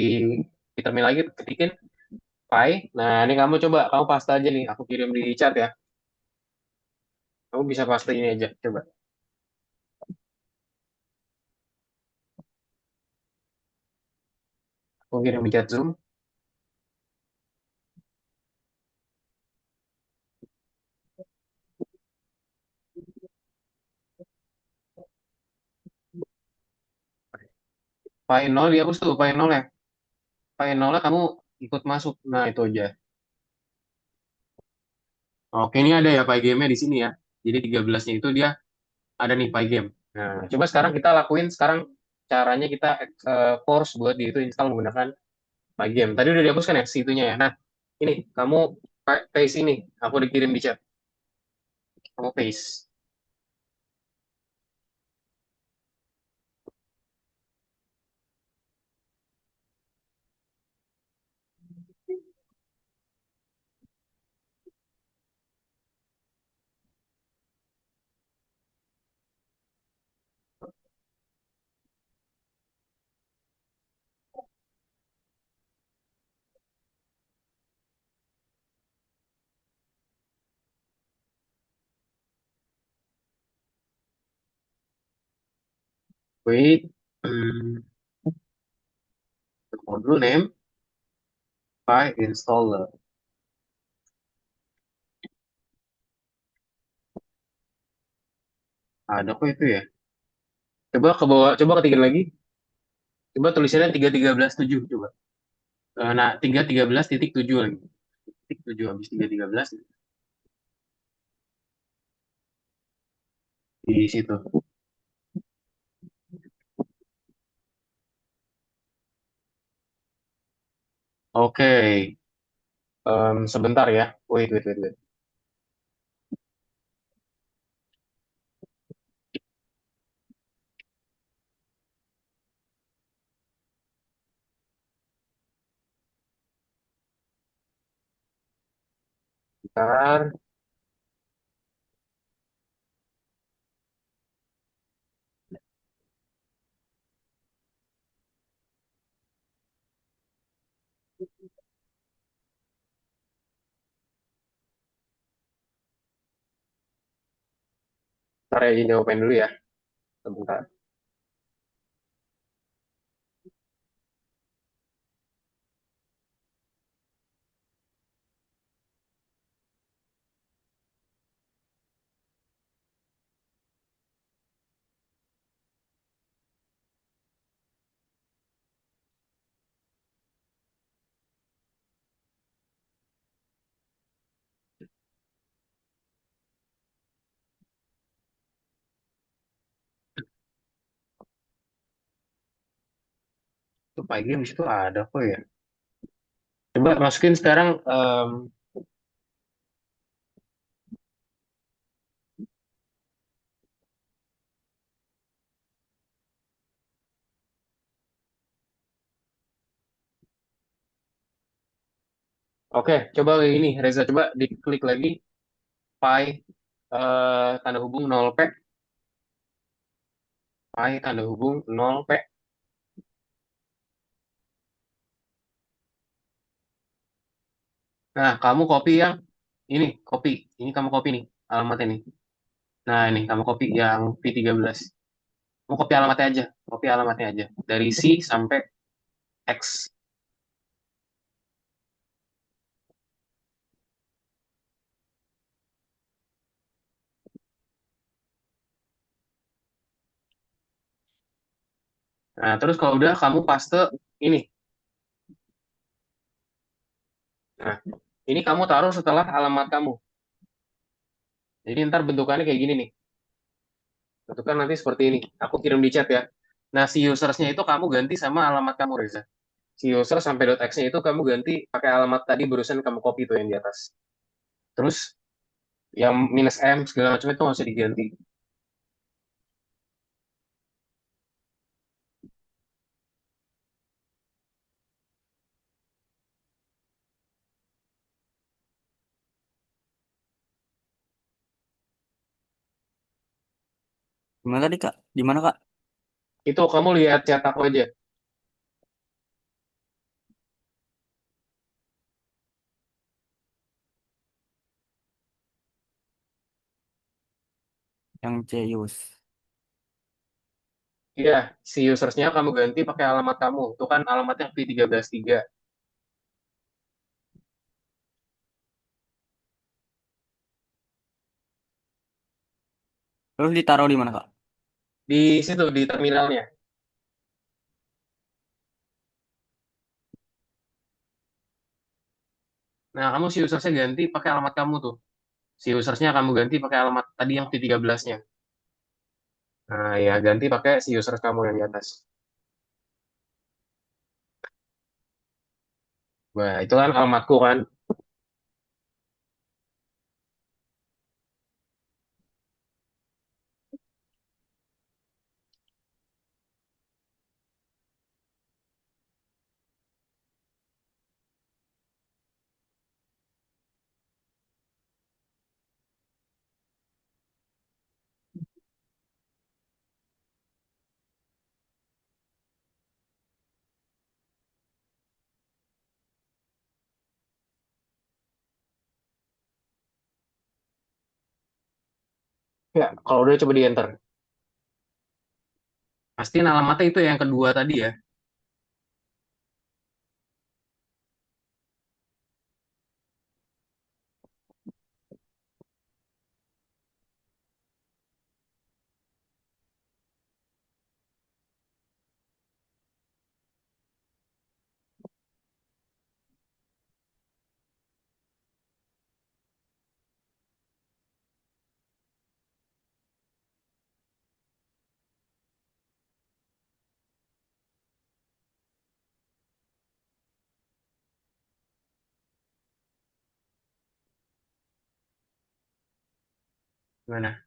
terminal lagi ketikin py. Nah, ini kamu paste aja nih. Aku kirim di chat ya. Kamu bisa paste ini aja. Coba. Aku kirim di chat Zoom. Py 0 dihapus tuh, py 0 ya. Py 0 kamu ikut masuk. Nah, itu aja. Oke, ini ada ya Pygame-nya di sini ya. Jadi 13-nya itu dia ada nih Pygame. Nah, coba sekarang kita lakuin sekarang caranya kita force buat dia itu install menggunakan Pygame. Tadi udah dihapuskan ya situnya ya. Nah, ini kamu paste ini, aku dikirim di chat. Kamu paste. Wait. Hmm, module name by installer. Ada kok itu ya. Coba ke bawah, coba ketinggian lagi. Coba tulisannya 3.13.7 coba. Nah, 3.13.7 lagi. Titik 7 habis 3.13 di situ. Oke. Sebentar ya. Wait, wait, wait, wait. Bentar. Bentar ya, izin jawaban dulu ya. Sebentar. Itu pagi di situ ada kok ya. Coba masukin sekarang. Oke, coba kayak gini. Reza, coba diklik lagi. Pi tanda hubung 0P. Pi tanda hubung 0P. Nah, kamu copy yang ini. Copy. Ini kamu copy nih. Alamatnya nih. Nah, ini kamu copy yang P13. Kamu copy alamatnya aja. Copy alamatnya aja. Dari C sampai X. Nah, terus kalau udah kamu paste ini. Nah, ini kamu taruh setelah alamat kamu. Jadi ntar bentukannya kayak gini nih. Bentukan nanti seperti ini. Aku kirim di chat ya. Nah, si usersnya itu kamu ganti sama alamat kamu, Reza. Si user sampai .x-nya itu kamu ganti pakai alamat tadi barusan kamu copy tuh yang di atas. Terus yang minus M segala macam itu nggak usah diganti. Gimana tadi Kak? Di mana Kak? Itu kamu lihat chat aku aja. Yang Ceus. Iya, si usersnya kamu ganti pakai alamat kamu. Itu kan alamatnya P13.3. Terus ditaruh di mana Kak? Di situ, di terminalnya. Nah, kamu si usersnya ganti pakai alamat kamu tuh. Si usersnya kamu ganti pakai alamat tadi yang P13-nya. Nah, ya ganti pakai si user kamu yang di atas. Wah, itu kan alamatku kan. Ya, kalau udah coba di enter. Pastiin alamatnya itu yang kedua tadi ya. Gimana?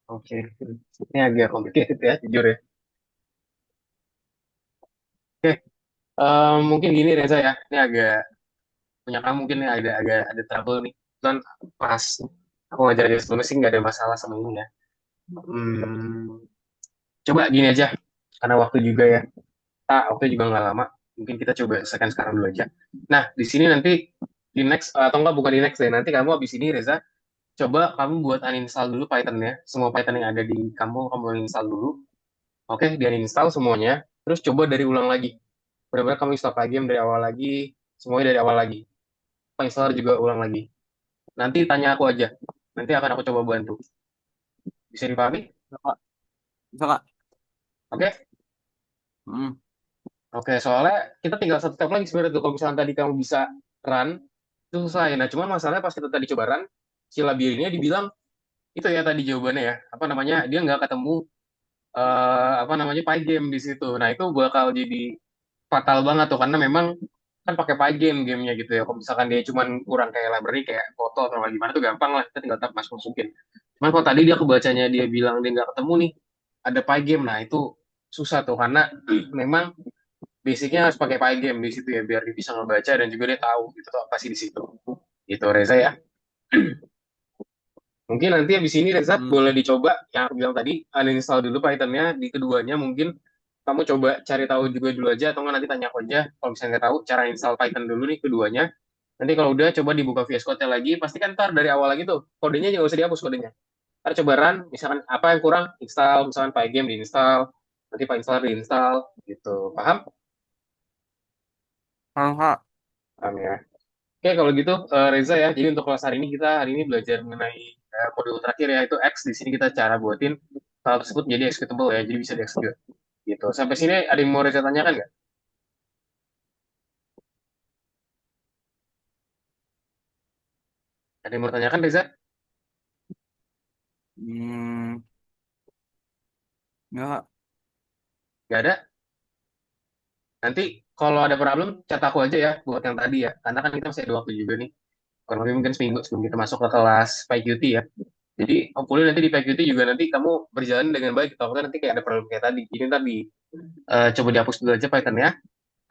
Oke. Ini agak complicated ya, jujur ya. Oke, mungkin gini Reza ya. Ini agak punya kamu mungkin ya ada trouble nih. Dan pas aku ngajarin sebelumnya sih nggak ada masalah sama ini ya. Hmm, coba gini aja, karena waktu juga ya. Waktu juga nggak lama. Mungkin kita coba sekarang dulu aja. Nah, di sini nanti di next atau enggak bukan di next deh. Nanti kamu habis ini Reza, coba kamu buat uninstall dulu Python-nya. Semua Python yang ada di kamu uninstall dulu. Oke, di uninstall semuanya. Terus coba dari ulang lagi. Benar-benar kamu install Pygame dari awal lagi, semuanya dari awal lagi. Installer juga ulang lagi. Nanti tanya aku aja. Nanti akan aku coba bantu. Bisa dipahami? Bisa, Kak. Bisa, Kak. Oke? Hmm. Oke, soalnya kita tinggal satu step lagi sebenarnya tuh. Kalau misalnya tadi kamu bisa run, itu selesai. Nah, cuman masalahnya pas kita tadi coba run, si labirinnya dibilang, itu ya tadi jawabannya ya. Apa namanya, dia nggak ketemu, apa namanya, Pygame di situ. Nah, itu bakal jadi fatal banget tuh. Karena memang kan pakai Pygame gamenya gitu ya. Kalau misalkan dia cuman kurang kayak library, kayak foto atau gimana tuh gampang lah. Kita tinggal tap masukin. Cuman kalau tadi dia kebacanya dia bilang dia nggak ketemu nih, ada Pygame. Nah, itu susah tuh. Karena memang basicnya harus pakai Pygame di situ ya biar dia bisa ngebaca dan juga dia tahu gitu tuh apa sih di situ. Itu Reza ya. Mungkin nanti habis ini Reza Hmm. boleh dicoba yang aku bilang tadi uninstall dulu Python-nya di keduanya mungkin kamu coba cari tahu juga dulu aja atau nggak nanti tanya aku aja kalau misalnya nggak tahu cara install Python dulu nih keduanya. Nanti kalau udah coba dibuka VS Code-nya lagi, pasti kan ntar dari awal lagi tuh kodenya jangan usah dihapus kodenya. Ntar coba run, misalkan apa yang kurang, install, misalkan Pygame diinstal, nanti PyInstaller diinstal, gitu. Paham? Paham, Kak. Paham ya. Oke, kalau gitu Reza ya. Jadi untuk kelas hari ini kita hari ini belajar mengenai modul terakhir ya itu X. Di sini kita cara buatin hal tersebut menjadi executable ya, jadi bisa dieksekut. Gitu. Sampai sini ada yang mau Reza tanyakan nggak? Ada yang mau tanyakan Reza? Hmm. Enggak, Kak. Nggak ada. Nanti kalau ada problem, chat aku aja ya buat yang tadi ya. Karena kan kita masih ada waktu juga nih. Kurang lebih mungkin seminggu sebelum kita masuk ke kelas PyQt ya. Jadi hopefully nanti di PyQt juga nanti kamu berjalan dengan baik. Kalau nggak nanti kayak ada problem kayak tadi. Jadi ntar coba dihapus dulu aja Python ya.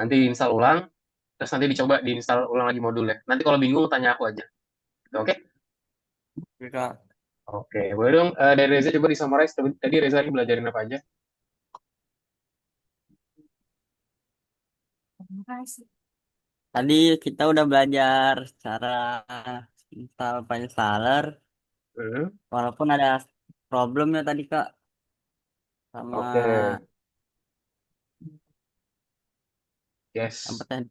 Nanti install ulang. Terus nanti dicoba diinstal ulang lagi modulnya. Nanti kalau bingung tanya aku aja. Oke? Oke, Kak. Oke. Boleh dong dari Reza coba di summarize. Tadi Reza ini belajarin apa aja? Tadi kita udah belajar cara install file installer, Hmm. walaupun ada problemnya tadi, Kak, sama Oke. apa Yes. tadi.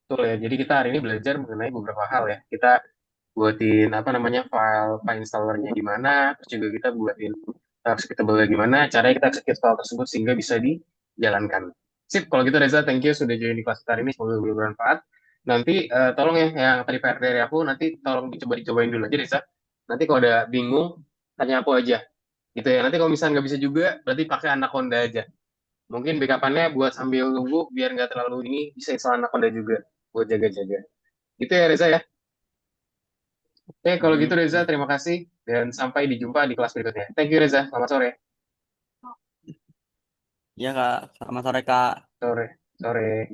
Betul ya. Jadi kita hari ini belajar mengenai beberapa hal ya. Kita buatin apa namanya file installernya gimana, terus juga kita buatin executable gimana, caranya kita execute file tersebut sehingga bisa dijalankan. Sip, kalau gitu Reza, thank you sudah join di kelas kita hari ini, semoga bermanfaat. Nanti tolong ya yang tadi PR dari aku, nanti tolong dicobain dulu aja Reza. Nanti kalau ada bingung, tanya aku aja. Gitu ya. Nanti kalau misalnya nggak bisa juga, berarti pakai Anaconda aja. Mungkin backup-annya buat sambil nunggu, biar nggak terlalu ini, bisa install Anaconda juga, buat jaga-jaga. Gitu ya Reza ya. Oke, kalau gitu Hmm. Reza, terima kasih dan sampai dijumpa di kelas berikutnya. Thank you Reza, selamat sore. Iya, Kak. Selamat sore, Kak. Sore, sore.